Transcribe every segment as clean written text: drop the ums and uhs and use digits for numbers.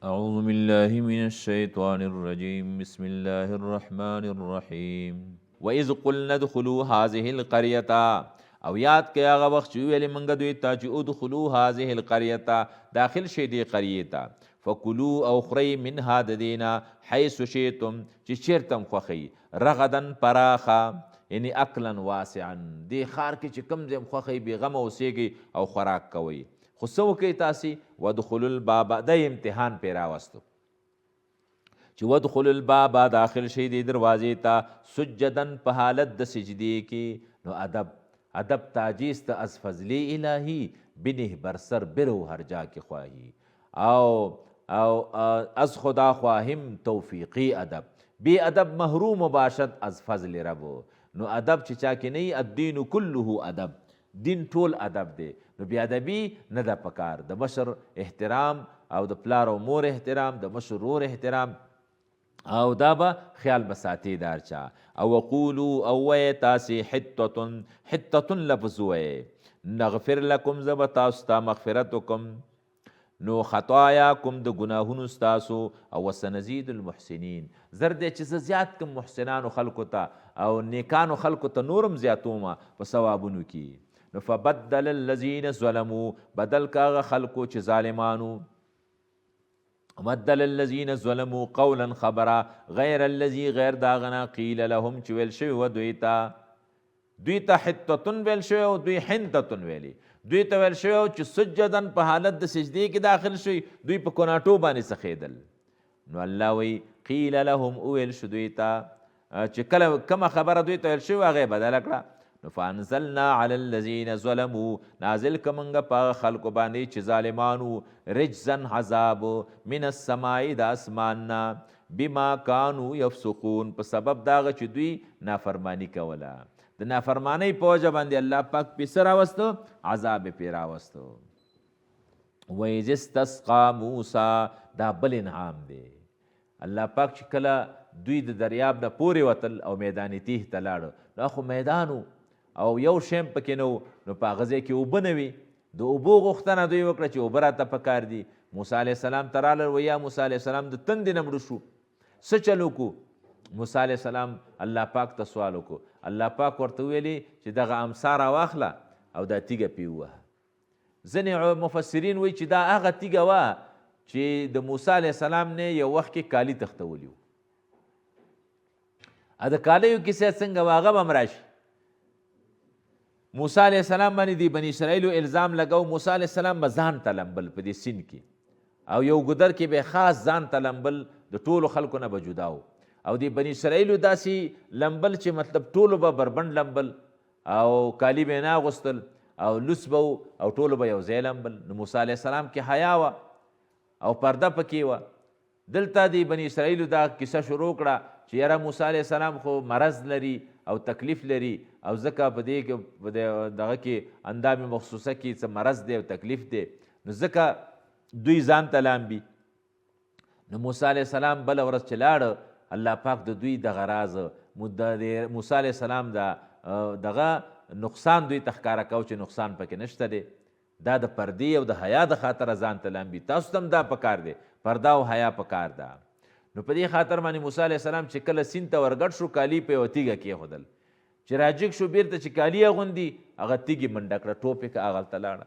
أعوذ بالله من الشيطان الرجيم بسم الله الرحمن الرحيم وإذ قلنا ادخلوا هذه القرية او یاد کړئ هغه وخت چې ویلې موږ دوی ته چې ادخلوا هذه القرية داخل شئ دې قریې ته فکلوا او خورئ منها د دې نه حیث شئتم چې چېرته م خوښئ رغدا پراخه یعنی اکلا واسعا دې ښار کې چې کوم ځای م خوښئ بېغمه اوسېږئ او خوراک کوئ خو څه وکئ تاسې ودخلوا الباب د امتحان پې راوستو چې ودخلوا الباب داخل شئ دې دروازې ته سجدا په حالت د سجدې کې نو ادب تاجیز ته از فضلی الهی بنه بر سر برو هر جا کې خواهی او از خدا خواهیم توفیقی ادب بی ادب محروم باشد از فضل ربو نو ادب چې چا کې نه الدین کله ادب دین ټول ادب دی نو بی ادبي نه ده پکار د مشر احترام او د پلار او مور احترام د مشر ورور احترام او دا به خیال به ساتي د هر چا او وقولو او وایې تاسې حتتن لفظ وایې نغفر لکم زه به تاسو ته مغفرت وکم نو خطایاکم د ګناهونو ستاسو او وسنزید المحسنین زر دی چې زه زیات کم محسنانو خلکو ته او نیکانو خلکو ته نورم زیاتومه په ثوابونو کې نو فبدل الذین ظلموا بدل که هغه خلکو چې ظالمانو بدل الذین ظلموا قولا خبره غیر الذي غیر داغنا قیل لهم چې ویل شوي و دوی ته حتتن ویل شوی او دوی حنتتن ویلی دوی ته ویل شوی چې سجدن په حالت د سجدې کې داخل شوي دوی په کناټو باندې څخېدل نو الله وی قیل لهم اویل شو دوی ته چې کله کومه خبره دوی ته ویل شوي هغه یې بدله کړه نو فانزلنا علی الذین ظلموا نازل کمنګه په خلکو باندې چې ظالمانو رجزن عذاب من السماء د اسمان نه بما کانوا یفسقون په سبب داغه چې دوی نافرمانی کوله د نافرمانی په وجه باندې الله پاک پې څه راوستو عذاب یې پې راوستو وإذ استسقى موسی دا بل انعام دی الله پاک چې کله دوی د دریاب نه پورې وتل او میدان تیه ته لاړه دا خو میدانو او یو شیم پکې نو په هغه ځای کې اوبه نه وي د اوبو غوښتنه دوی وکړه چې اوبه راته پکار دي موسی علیه السلام ته راغلل و یا موسی علیه السلام د تندې نه مړه شو څه چل وکړو موسی علیه السلام الله پاک ته سوال وکړو الله پاک ورته ویلي چې دغه امسا راواخله او دا تیږه پې ووهه ځینې مفسرین وایي چې دا هغه تیږه وه چې د موسی علیه السلام نه یو وخت کې کالي تختولي وو د کالیو کیسه څنګه وه هغه به هم راشي موسی علیه السلام باندې دی بني اسرائیلو الزام لګو موسی علیه السلام به ځان ته لمبل په دې سیند کې او یو ګودر کې به خاص ځان ته لمبل د ټولو خلکو نه به جدا و او د بني اسرائیلو داسې لمبل چې مطلب ټولو به بربند لمبل او کالی به یې نه اغوستل او لوس به او ټولو به یو ځای لمبل نو موسی علیه السلام کې حیا وه او پرده پکې وه دلته د بني اسرائیلو دا کیسه شروع کړه چې یاره موسی علیه السلام خو مرض لري او تکلیف لري او ځکه په دې دغه کې اندام مخصوصه کې څه مرض دی او تکلیف دی نو ځکه دوی ځان ته لامبي نو موسی علیه السلام بله ورځ چې لاړه الله پاک د دوی دغه راز د موسی علیه السلام دغه نقصان دوی ته ښکاره کو چې نقصان پکې نشته دی دا د پردې او د حیا د خاطره ځان ته لامبي تاسو ته هم دا پکار دی پرده او حیا پکار ده نو په دې خاطر باندې موسی علیه السلام چې کله سیند ته ورګډ شو کالي په یوه تیږه کېښودل چې راجګ شو بیرته چې کالي اغوندي هغه تیږې منډه کړه ټوپ یې که هغلته لاړه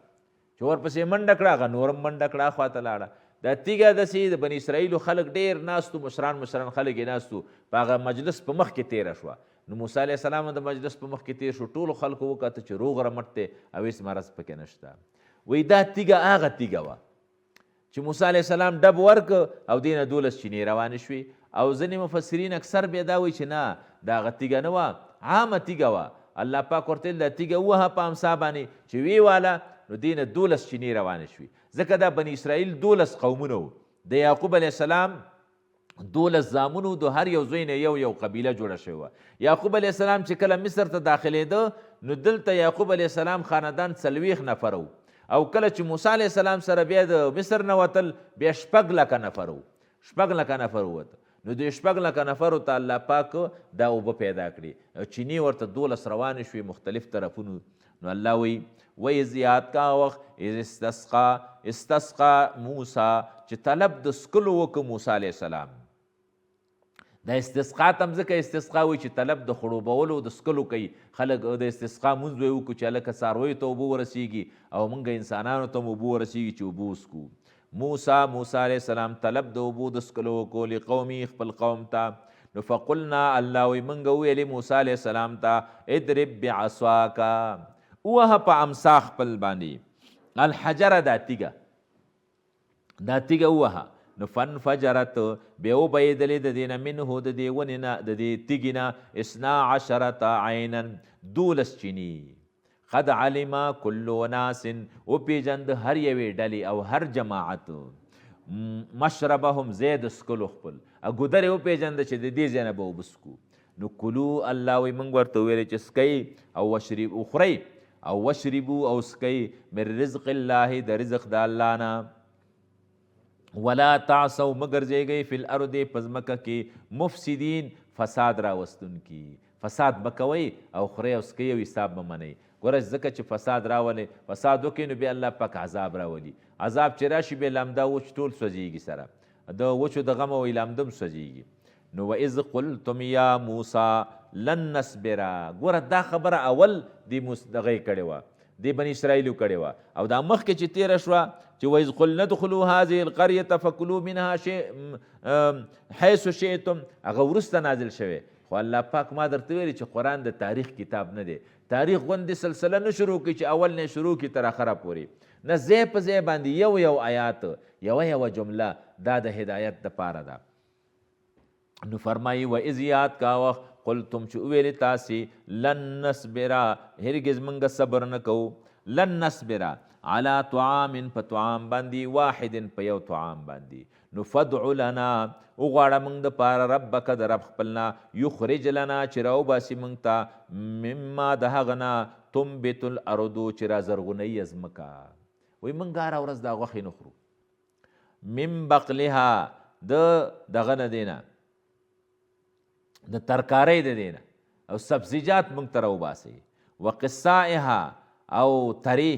چې ورپسې منډه کړه هغه نورم منډه کړه اخواته لاړه دا تیږه داسې د بني اسرائیلو خلک ډېر ناستو مشران خلک یې ناستو په هغه مجلس په مخ کې تېره شوه نو موسی علیه السلام د مجلس په مخ کې تېر شو ټولو خلکو وکته چې روغ رمټ دی او هېڅ مرض پکې نشته وایي دا تیږه هغه تیږه وه چې موسی علیه السلام ډب ورک او دې نه 12 چینې روانې شوې او ځینې مفسرین اکثر بیا دا وایي چې نه دا هغه تیږه نه وه عامه تیږه وه الله پاک ورته ویل دا تیږه ووهه په امسا باندې چې ویې واله نو دې نه 12 چینې روانې شوې ځکه دا بني اسرائیل 12 قومونه وو د یعقوب علیه السلام 12 زامنو د هر یو زوی نه یو قبیله جوړه شوې وه یعقوب علیه السلام چې کله مصر ته داخلېده نو دلته یعقوب علیه السلام خاندان 40 نفر وو او کله چې موسی علیه السلام سره بیا د مصر نه وتل بیا 6 لکه نفر وو 6 لکه نفر ووته نو د 6 لکه نفرو ته الله پاک دا اوبه پیدا کړي چینی ورته 12 روانې شوې مختلف طرفونو نو الله وی وإذ یاد کا وخت اذ استسقا موسی چې طلب د څکلو وکړه موسی علیه السلام. د استسقا ته هم ځکه استسقا وایي چې طلب د خړوبولو د څکلو کوي. خلک د استسقا مونځ به یې وکړو چې هلکه څارویو ته اوبه ورسیږي او موږ انسانانو ته هم اوبه ورسیږي چې اوبه وڅکو. موسی علیه السلام طلب د اوبو د څکلو وکړو لقومي خپل قوم ته. نو فقلنا الله وی موږ ویلې موسی علیه السلام ته ادرب بعصاکا ووهه په امسا خپل باندې الحجره دا تیږه ووهه. نو فانفجرت بیا وبهېدلې د دې نه منهو د دې ونې نه د دې تیږې نه 12 عینا 12 چیني. قد علم کل اناس وپېژند هر یوې ډلې او هر جماعت مشربهم زید سکلو خپل ګودرې وپېژنده چې د دې ځای نه به اوبه څکو. نو کلو الله وایي موږ ورته ویلې چې څکئ او وخورئ او وشربو او څکئ من رزق الله د رزق د الله نه. ولا تعصوا مگر ځئ فی الارض په ځمکه کې مفسدین فساد راوستونکي. فساد به کوئ او خورئ او څکئ او حساب به منئ. ګوره ځکه چې فساد راولئ فساد وکړئ نو بیا الله پاک عذاب راولي. عذاب چې راشي بیا لمده وچ ټول سوځېږي سره د وچو د غمه وی لمدم سوځېږي. نو وإذ قلتم یا موسی لن نصبره. ګوره دا خبره اول دغه یې کړې وه د بني اسرائیلو کړې وه او دا مخکې چې تېره شوه چې وإذ قلنا ادخلوا هذه القرية فكلوا منها حيث شئتم هغه وروسته نازل شوی. خو الله پاک ما درته ویلي چې قرآن د تاریخ کتاب نه دی. تاریخ غوندې سلسله نه شروع کړي چې اول نه شروع کړي تر اخره پورې. نه ځای په ځای باندې یو آیات یوه جمله دا د هدایت دپاره ده. نو فرمایي وإذ یاد کا وخت قلتم چې وویلې تاسې لن نصبره هرګز موږ صبر نه کوو. لن نصبره علی طعام په طعام باندې واحد په یو طعام باندې. نو فدع لنا وغواړه موږ دپاره ربک د رب خپلنا یخرج لنا چې راوباسي موږ ته مما د هغه نه تنبت الارض چې رازرغونوي ځمکه. وایي موږ هره ورځ دا غوښې نه خورو. من بقلها دغه نه دی نه د ترکارۍ د دی نه او سبزیجات موږ ته راوباسئ. وقصائها او تری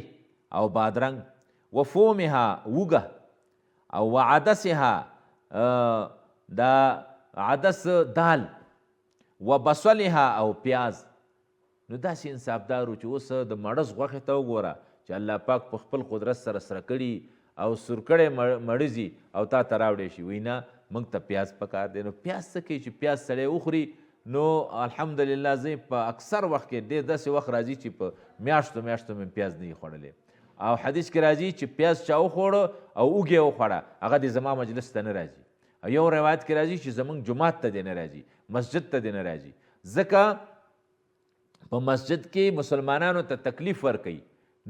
او بادرنګ وفومها وږه او وعدسها دا عدس دال وبصلها او پیاز. نو داسې انصافدارو چې اوس د مړز غوښې ته وګوره چې الله پاک په خپل قدرت سره کړي او سور کړی مړزي او تا ته راوړی شي. وایي نه موږ ته پیاز پکار دی. نو پیاز څه کوي چې پیاز سړی وخوري نو الحمدلله زه په اکثر وخت کې ډېر داسې وخت راځي چې په میاشتو مې پیاز نه وي خوړلی. او حدیث کې راځي چې پیاز چا وخوړه او اوږې وخوړه هغه دې زما مجلس ته نه راځي. او یو روایت کې راځي چې زموږ جومات ته دې نه راځي مسجد ته دې نه راځي. ځکه په مسجد کې مسلمانانو ته تکلیف ورکوي.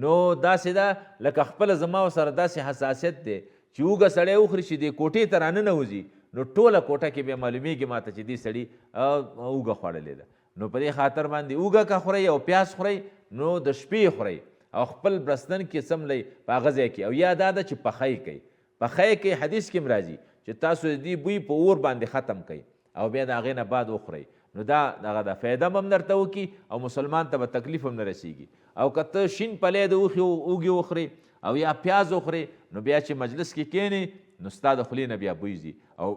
نو داسې ده لکه خپله زما سره داسې حساسیت دی چې اوږه سړی وخوري چې دې کوټې ته راننوځي نو ټوله کوټه کې بیا معلومیږي ماته چې دې سړي اوږه خوړلې ده. نو په دې خاطر باندې اوږه که خورئ او پیاز خورئ نو د شپې خورئ او خپل برستن کې څملئ په هغه ځای کې. او یا دا ده چې پخی کوئ. پخی کې حدیث کې هم راځي چې تاسو د دې بوی په اور باندې ختم کوئ او بیا د هغې نه بعد وخورئ. نو دا دغه ده فایده هم درته وکړي او مسلمان ته به تکلیف هم نه رسیږي. او که ته شین پلی د اوږې وخورې او یا پیاز وخورې نو بیا چې مجلس کې کښېنې نو ستا د خولې نه بیا بوی ځي او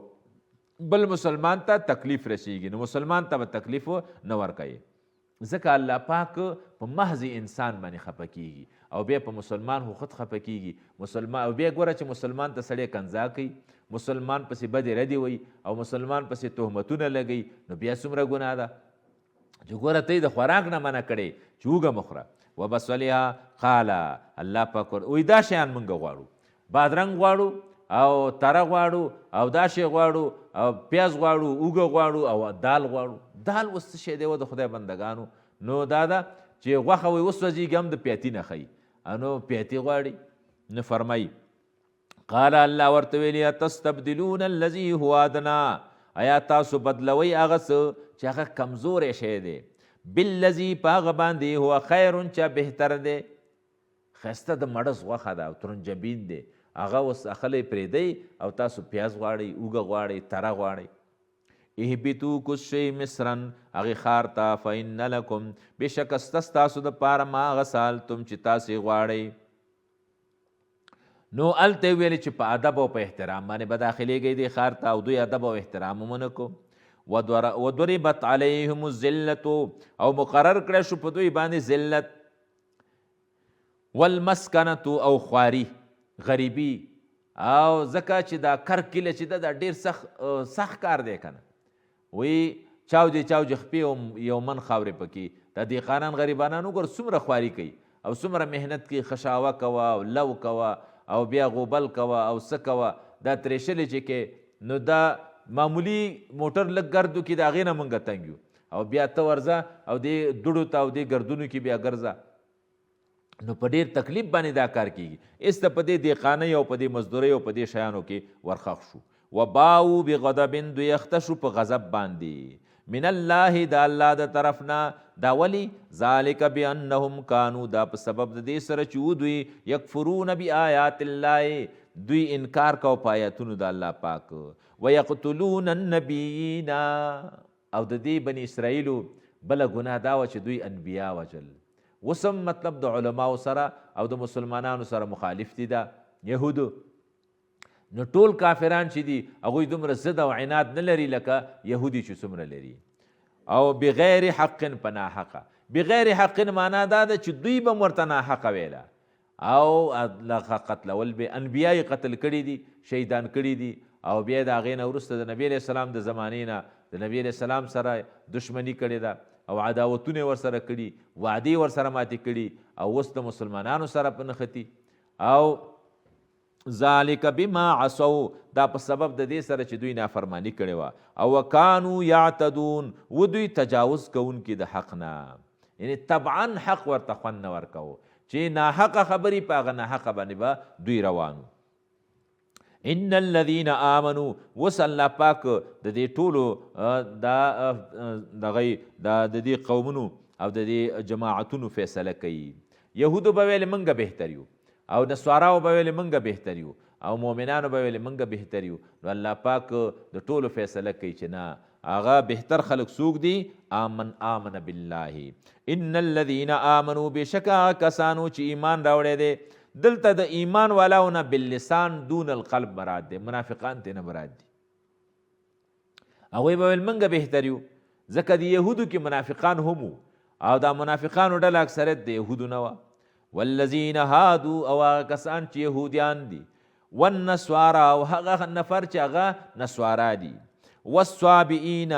بل مسلمان ته تکلیف رسیږي. نو مسلمان ته به تکلیف نه ورکوي. ځکه الله پاک په محض انسان باندې خفه کیږي او بیا په مسلمان خو خود خفه کیږي. مسلمان او بیا ګوره چې مسلمان ته سړی کنځا کوي مسلمان پسې بدې ردې وایي او مسلمان پسې تهمتونه لګوي نو بیا څومره ګناه ده چې ګوره ته یې د خوراک نه منع کړې چې اوږه مه خوره. وبصلها قال الله پاک وایي دا شیان موږ غواړو. بادرنګ غواړو او تره غواړو او دا شی غواړو او پیاز غواړو اوږه غواړو او دال غواړو. دال اوس څه شی دی و د خدای بندګانو؟ نو دا ده چې غوښه وایي وسوځېږي هم د پیاتي نه ښیي نو پیاتي غواړي. نو فرمایي قال الله ورته ویلي تستبدلون الذي هو ادنى ایا تاسو بدلوئ هغه څه چې هغه کمزوری شی دی بالذي په هغه باندې هو خیر چې بهتر دی. ښایسته د مړز غوښه ده او ترنجبین دی هغه اوس اخلی پرېږدئ او تاسو پیاز غواړئ اوږه غواړئ تره غواړئ. اهبطو کوشئ مصرن هغې ښار ته فإن لکم بېشکه سته ستاسو دپاره ما هغه سالتم چې تاسې غواړئ. نو هلته یې ویلې چې په ادب او په احترام باندې به داخلېږئ دې ښار ته، او دوی ادب او احترام هم ونه کو. وضربت علیهم الذلة او مقرر کړی شو په دوی باندې ذلت، والمسکنة او خواري غریبي. او ځکه چې دا کرکله چې ده دا ډېر سخت کار دی که نه، وی چاودې خپې یو من خاورې پکې. دا دهقانان غریبانان وګوره څومره خواري کوي او څومره محنت کوي، خشاوه کوه او لو کوه او بیا غوبل کوه او څه کوه. دا ترېشلې چې کې نو دا معمولی موټر لږ ګردو کې د هغې نه مونږ تنګ یو، او بیا ته ورځه او دې دوړو ته او دې ګردونو کې بیا ګرځه. نو په ډېر تکلیف باندې دا کار کېږي. ایسته په دې دهقانۍ او په دې مزدورۍ او په دې شیانو کې ورخښ شو. وباو بغضب دوی اخته شو په غضب باندې من الله د الله د طرف نه. دا ولي ذالک بانهم کانو، دا په سبب د دې سره چې دوی یکفرون بآیات الله، دوی انکار کو په آیاتونو د الله پاک. ویقتلون النبیین، او د دې بني اسرائیلو بله ګناه دا وه چې دوی انبیا وجل. وسم مطلب د علماو سره او د مسلمانانو سره مخالف دي دا یهودو. نو ټول کافران چې دي هغوی دومره ضد او عناد نه لري لکه یهودي چې څومره لري. او بغیر حق په ناحقه. بغیر حق معنا دا ده چې دوی به ورته ناحقه ویله او قتلول به انبیا یې قتل کړي دي، شهیدان کړي دي، او بیا د هغې نه وروسته د نبي علیه السلام د زمانې نه د نبي علیه السلام سره دشمني کړې ده او عداوتونه ورسره کړي، وعدې ورسره ماتې کړي، او اوس د مسلمانانو سره په نښتي. او ذالک بما عصوا، دا په سبب د دې سره چې دوی نافرمانی کړې وه. او وکانو یعتدون، و دوی تجاوز کوونکي د حق نه، یعنی طبعا حق ورته خوند نه ورکوو چې ناحقه خبرې په هغه ناحقه باندې به دوی روانو. ان الذين آمنوا، وس الله پاک د دې ټولو د دې قومونو او د دې جماعتونو فیصله کوي. یهودو به ویل منګه بهتر یو، او نصاراو به ویل منګه بهتر یو، او مؤمنانو به ویل منګه بهتر یو. نو الله پاک د ټولو فیصله کوي چې نه، هغه بهتر خلق څوک دي؟ آمن بالله. ان الذين آمنوا، بشکه کسانو چې ایمان راوړی دی. دلته د ایمان والاونه باللسان دون القلب مراد دی، منافقان ته نه مراد دي. هغوی به ویل منګه بهتر یو، ځکه د یهودو کې منافقان هم وو، او دا منافقانو ډله اکثریت د یهودو نه وه. والذین هادو، او هغه کسان چې یهودیان دي. والنسوارا، او هغه نفر چې هغه نسوارا دي. والصابئین،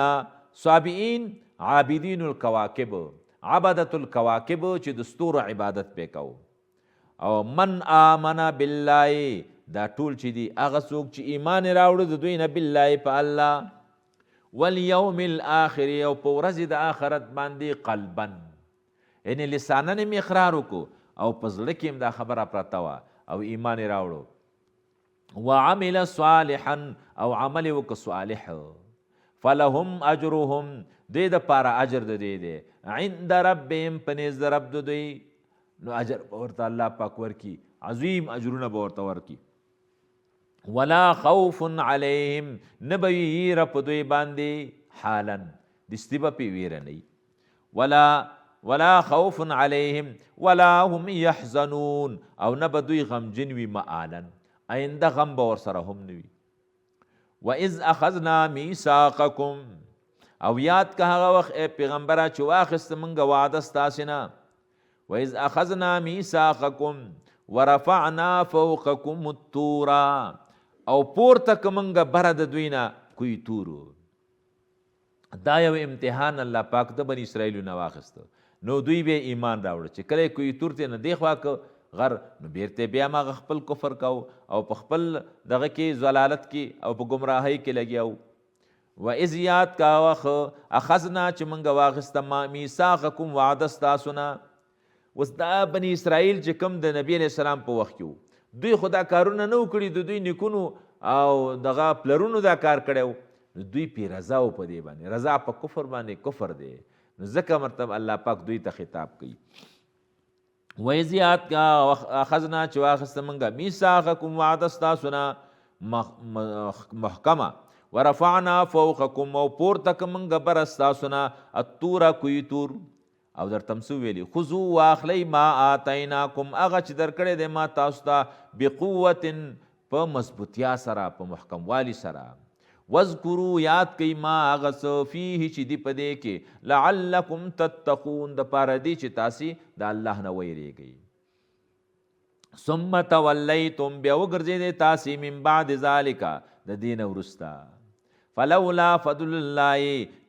صابئین عابدین الکواکب، عبدت الکواکب چې د ستورو عبادت پې کوو. او من آمن بالله، دا ټول چې دي هغه څوک چې ایمان راوړو د دوی نه بالله په الله، والیوم الاخر، او په ورځې د آخرت باندې قلبا، یعنی لسانا هم اقرار وکړو او په زړه کې هم دا خبره پرته وه او ایمان یې راوړو. وعمل صالحا، او عمل یې وکړه صالح. فلهم اجرهم، دوی دپاره اجر د دوی دی عند ربهم، په نزد رب د دوی. نو اجر به ورته الله پاک ورکي، عظیم اجرونه به ورته ورکي. ولا خوف علیهم، نه به وي یېره په دوی باندې حالا، دستي به پې ویره نه وي. ولا خوف علیهم ولا هم یحزنون، او نه به دوی غمجن وي معالا، آینده غم به ورسره هم نه وي. وإذ أخذنا میثاقکم، او یاد که هغه وخت ای پیغمبره چې واخیسته موږ وعده ستاسې نه. وإذ أخذنا میثاقکم ورفعنا فوقکم الطور، او پورته که موږ بره د دوی نه کوی تورو. دا یو امتحان الله پاک د بني اسرائیلو نه واخیسته. نو دوی به ایمان راوړه چې کله کوی تور ته نه دی خوا که غر، نو بیرته بیا ما خپل کفر کو او په خپل دغه کې ضلالت کې او په گمراهۍ کې لګیاو. وإذ یاد کا وخت اخذنا چې موږ واخیسته ما میثاقکم وعده ستاسو نه. اوس دا بني اسرائیل چې کوم د نبی علیه السلام په وخت کې دوی خو دا کارونه نه وکړي، د دوی نیکونو او دغه پلرونو دا کار کړی و، نو دوی پې رضا و په دې باندې، رضا په کفر باندې کفر دی. نو ځکه مرتب الله پاک دوی ته خطاب کوي. وإذ یاد کا اخذنا چې واخیسته موږ میثاقکم وعده ستاسو نه محکمه. ورفعنا فوقکم او پورته کړه موږ بر ستاسو نه الطور کوی تور او درته څه ویلي خذوا واخلی ما آتیناکم هغه چې درکړی دی ما تاسو ته بقوة په مضبوطیا سره په محکموالي سره واذکروا یاد کوئ ما هغه څه فیه چې دي په دې کې لعلکم تتقون دپاره دی چې تاسې د الله نه ویریږئ ثم تولیتم بیا وګرځېدې تاسې من بعد ذلک د دې نه وروسته فلولا فضل الله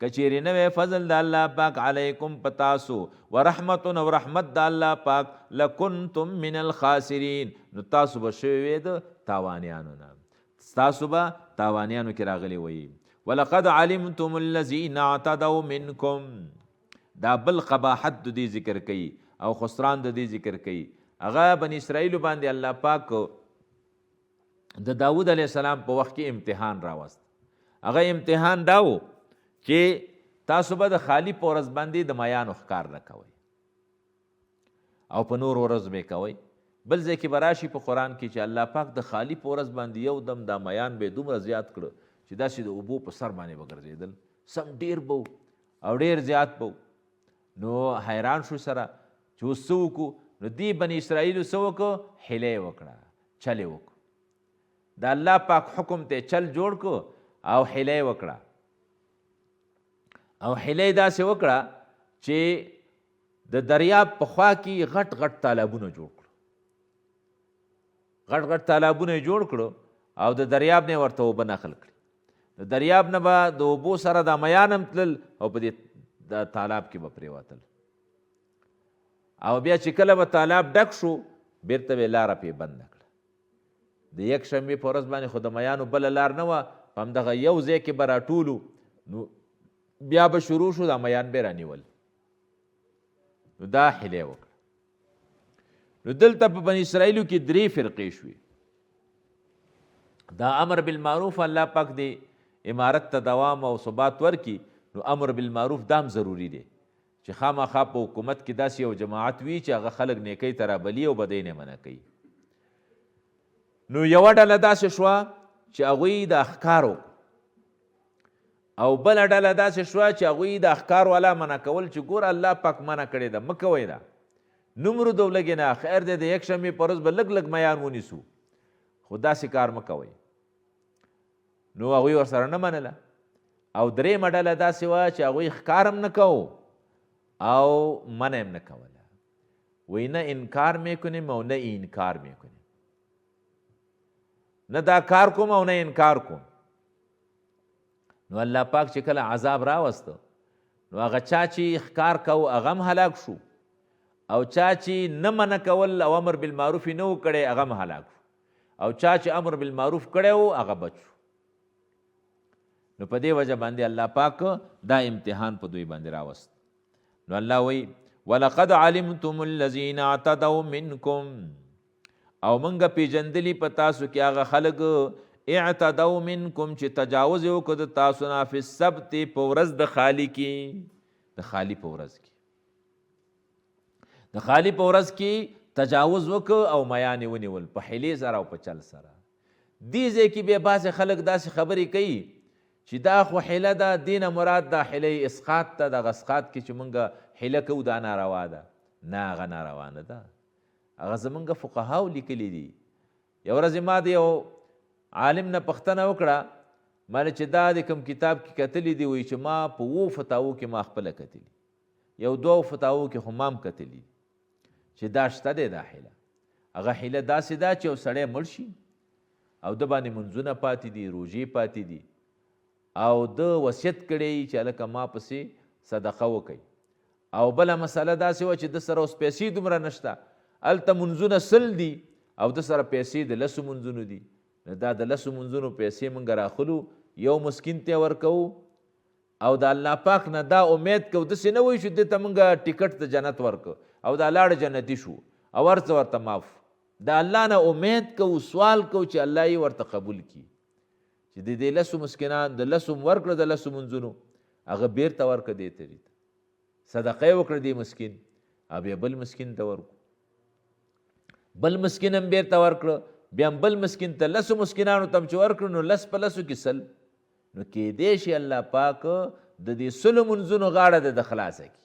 کچیرې نه وی فضل د الله پاک علیکم په تاسو ورحمت او رحمت د الله پاک لکنتم من الخاسرین نو تاسو به شوي وی د تاوانیانو نه تاسو به تاوانیانو کې راغلی وی ولقد علمتم الذین اعتدوا منکم دا بل قباحت د دې ذکر کوي او خسران د دې ذکر کوي هغه بنی اسرائیلو باندې الله پاک د داود علیه السلام په وخت کې امتحان راوست هغه امتحان داو چې تاسو به د خالی په ورځ باندې د میانو ښکار نه کوئ او په نور ورځ به کوئ بل ځای کې به راشي په قرآن کې چې الله پاک د خالی په ورځ باندې یو دم دا میان به دومره زیات کړه چې داسې د اوبو په سر باندې به ګرځېدل سم ډېر به او ډېر زیات به نو حیران شو سره چې اوس څه وکړو نو دې بني اسرائیلو څه وکړو حیله یې وکړه چل یې وکړو د الله پاک حکم ته چل جوړ کړو او حیله یې وکړه او حیله یې داسې وکړه چې د دریاب په خوا کې غټ غټ تالابونه جوړ کړو غټ غټ تالابونه یې جوړ کړو او د دریاب نه ورته اوبه نقل کړي د دریاب نه به د اوبو سره د میان هم تلل او په دې د تالاب کې به پرېوتل او بیا چې کله به تالاب ډک شو بیرته به لاره پې بنده کړه د یک شنبې په ورځ باندې خو د میانو بله لار نه وه په همدغه یو ځای کې به راټولو نو بیا به شروع شو دا میان به رانیول نو دا حیله وکړه نو دلته په بني اسرائیلو کې درې فرقې شوې دا امر بالمعروف الله پاک دی امارت ته دوام او ثبات ورکي نو امر بالمعروف دام ضروری دی چې خامخا په حکومت کې داسې یو جماعت وي چې هغه خلک نیکۍ ته رابلي او بدۍ نه منع کوي نو یوه ډله داسې شوه چې هغوی د احکارو او بله ډله داسې شوه چې هغوی د احکار والا منع کول چې ګور الله پاک منع کړې ده مه کوئ ده نمرود او لګې نه خیر دی د یک شنبې په ورځ به لږ لږ میان ونیسو خو داسې کار مه کوئ نو هغوی ورسره نه منله او درېیمه ډله داسې وه چې هغوی ښکار هم نه کوو او منع هم نه کوله وی نه انکار میکنیم او نه انکار میکنیم نه دا کار کوم او نه انکار کوم نو الله پاک چې کله عذاب راوسته نو هغه چا چې ښکار کو هغه هم هلاک شو او چا چې نه منع کول او امر بالمعروف نه و کړی هغه هم هلاک شو او چا چې امر بالمعروف کړی و هغه بچ شو نو په دې وجه باندې الله پاک دا امتحان په دوی باندې راوست نو الله وی ولقد علمتم الذین اعتدوا منکم او منګه پیژندلی په تاسو کې هغه خلک اعتدوا منکم چې تجاوز یې وکړ د تاسو نه فی السبت په ورځ د خالی کې د خالی په ورځ کې د خالی په ورځ کې تجاوز وکړ او میان یې ونیول په حیلې سره او په چل سره دې ځای کې بیا بعضې خلک داسې خبرې کوي چې دا خو حیله ده دې نه مراد دا حیله اسقاط ته دغه اسقاط کې چې مونږ حیله کوو دا ناروا ده نه هغه ناروا نه ده هغه زمونږ فقهاو لیکلي دي یو ورځې ما د یو عالم نه پوښتنه وکړه ما چې دا د کوم کتاب کې کتلي دي وایي چې ما په 7 فتاوو کې ما خپله کتلي یو 2 فتاوو کې خو ما هم کتلي چې دا شته دی دا حیله هغه حیله داسې ده چې یو سړی مړ شي او د باندې منځونه پاتې دي روژې پاتې دي او د وصیت کړی چې هلکه ما پسې صدقه وکئ او بله مسله داسې وه چې د سره اوس پیسې دومره نشته هلته منځونه 100 دي او د سره پیسې د 10 منځونو دي نو دا د 10 منځونو پیسې مونږ راخلو یو مسکین ته ورکوو او د الله پاک نه دا امید کوو داسې نه وایو چې دې ته مونږ ټیکټ د جنت ورکو او دا لاړ جنتي شو او ورڅه ورته معاف د الله نه امید کوو سوال کوو چې الله یې ورته قبول کړي چې د دې 10 مسکینان د 10 ورکړه د 10 منځونو هغه بیرته ورکړه دې ترې ته صدقه یې وکړه دې مسکین او بیا بل مسکین ته ورکړو بل مسکین هم بیرته ورکړه بیا هم بل مسکین ته 10 مسکینانو ته هم چې ورکړو نو 10 په 10 کې 100 نو کیدای شي الله پاک د دې سلو منځونو غاړه د خلاصه کړي،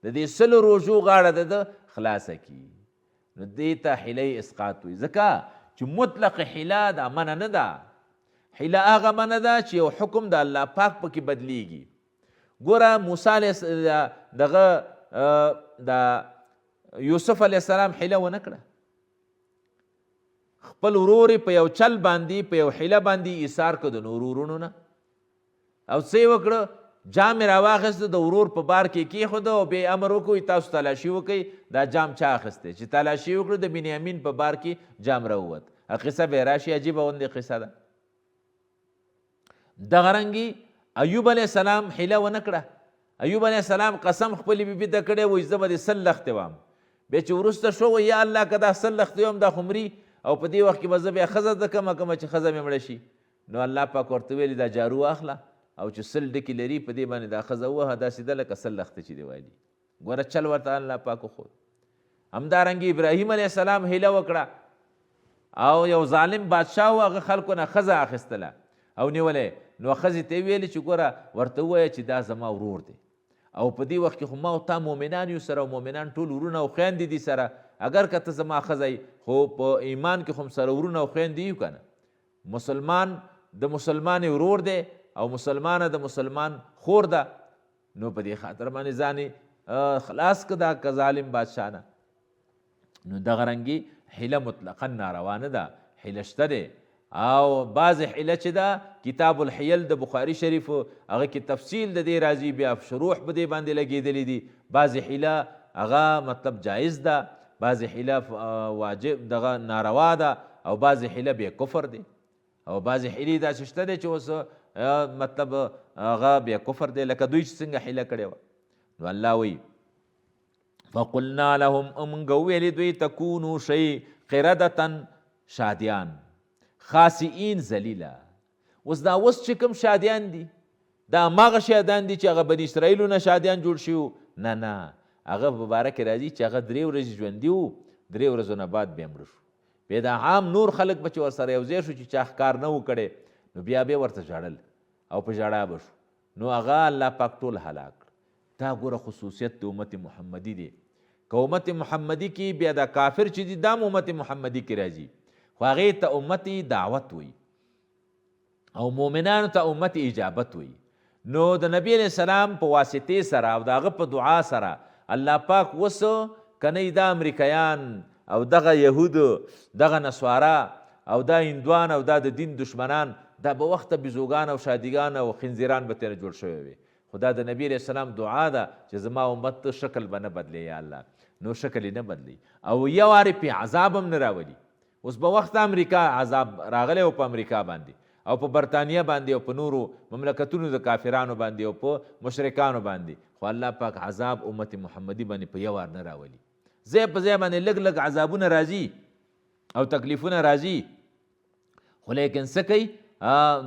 د دې سلو روژو غاړه د خلاصه کړي. نو دې ته حیله اسقاط وایي، ځکه چې مطلق حیله دا منع نه ده. حیله هغه منع ده چې یو حکم د الله پاک پکې بدلیږي. ګوره موسی علیه دغه د یوسف علیه السلام حیله ونه کړه، خپل ورور په یو چل باندې په یو حیله باندې ایثار کړ د نورو ورونو نه، او څه یې وکړه، جام یې راواخیسته د ورور په بار کې کېښوده او بیا امر وکړو تاسو تلاشي وکئ دا جام چا اخیستی. چې تلاشي وکړو د بنیامین په بار کې جام راووت. قصه به راشي، عجیبه غوندې قصه ده. دغه رنګې ایوب علیه السلام حیله ونه کړه. ایوب علیه السلام قسم خپلې بیبي ته کړی وایي زه به دې سل لختې وم. بیا چې وروسته شو وایي یا الله که دا سل لختې وم دا خو مري، او په دې وخت کې به زه بیا ښځه زده کمه چې ښځه مې مړه شي. نو الله پاک ورته ویلي دا جارو واخله او چې سل ډکې لري په دې باندې دا ښځه ووهه، داسې ده لکه سل لختې چې دی وایي. ګوره چل ورته الله پاک وښود. همدارنګې ابراهیم علیه السلام هیله وکړه او یو ظالم بادشاه و، هغه خلکو نه ښځه اخیستله او نیولې. نو ښځې ته یې ویلې چې ګوره ورته ووایه چې دا زما ورور دی، او په دې وخت کې خو ما او تا مؤمنان یو سره، او مؤمنان ټول ورونه او خویندې دي سره. اگر که ته زما ښځه یې، خو په ایمان کې خو هم سره ورونه او خویندې یو که نه. مسلمان د مسلمان ورور دی او مسلمانه د مسلمان خور ده. نو په دې خاطر باندې ځان خلاص که دا که ظالم بادشاه نه. نو دغه رنګې حیله مطلقا ناروا نه ده، حیله شته دی. او بعضې حیله چې ده کتاب الحیل د بخاري شریف هغه کې تفصیل د دې راځي، بیا شروح په دې باندې لګېدلي دي. بعضې حیله هغه مطلب جایز ده، بعضې حیله واجب دغه ناروا ده، او بعضې حیله بیا کفر دی، او بعضې حیلې داسې شته دی چې اوس مطلب هغه بیا کفر دی، لکه دوی چې څنګه حیله کړې وه. نو الله وایي فقلنا لهم موږ وویلې دوی تکونو شئ قردة شادیان خاسئین ذلیله. اوس دا اوس چې کوم شادیان دي دا هماغه شادیان دي چې هغه بني اسرائیلو نه شادیان جوړ شوي. نه نه، هغه په باره کې راځي چې هغه 3 ورځې ژوندي وو، 3 ورځو نه بعد بیا مړه شو. بیا دا عام نور خلک به چې ورسره یو ځای شو چې چا ښکار نه و کړی، نو بیا ورته ژړل او په ژړا به شو. نو هغه الله پاک ټول هلاک کړ. دا ګوره خصوصیت د امت محمدي دی. که امت محمدي کې بیا دا کافر چې دي دا امت محمدي کې راځي، خو هغې ته امت دعوت وي او مؤمنانو ته امت اجابت وي. نو د نبی علیه السلام په واسطې سره او د هغه په دعا سره الله پاک اوس کنی دا امریکایان او دغه یهودو دغه نسوارا او دا هندوان او دا د دین دشمنان دا به وخته بیزوګان او شادیګان او خنزیران به تېره جوړ شوی وي. خو دا د نبی علیه السلام دعا ده چې زما امت شکل به نه بدلی یا الله. نو شکل یې نه بدلی او یو وارې پې عذاب هم نه راولي. اوس به وخت امریکا عذاب راغلی او په امریکا باندې او په برطانیه باندې او په نورو مملکتونو د کافرانو باندې او په مشرکانو باندې، خو الله پاک عذاب امت محمدي باندې په یو وار نه راولي. ځای په ځای باندې لږ لږ عذابونه راځي او تکلیفونه راځي، خو لیکن څه کوي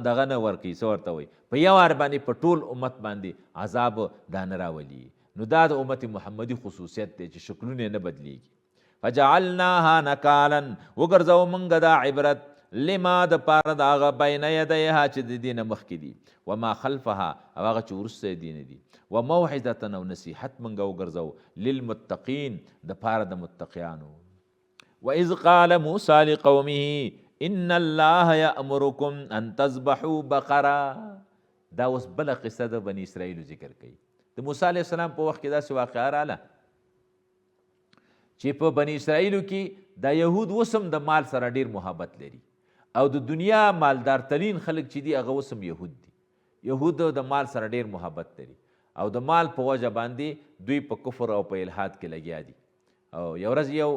دغه نه ورکوي، څه ورته وایي، په یو وار باندې په ټول امت باندې عذاب دا نه راولي. نو دا د امت محمدي خصوصیت دی چې شکلونه نه بدلیږي. فجعلناها نکالا وګرځو موږ دا عبرت لما د پاره د هغه بین یدیها چې د دې نه مخکې دي، وما خلفها او هغه چې وروسته یې دي نه دي، وموعظة او نصیحت موږ وګرځو للمتقین د پاره د متقیانو. وإذ قال موسی لقومه ان الله یأمرکم ان تذبحوا بقره. دا اوس بله قصه د بني اسرائیلو ذکر کوي. د موسی علیه السلام په وخت کې داسې واقعه راغله چې په بني اسرائیلو کې دا یهود اوس هم د مال سره ډیر محبت لري او د دنیا مالدار ترین خلک چې دي هغه اوس هم یهود دي. یهود د مال سره ډیر محبت لري او د مال په وجه باندې دوی په کفر او په الحاد کې لګیا دي. او یو ورځ یو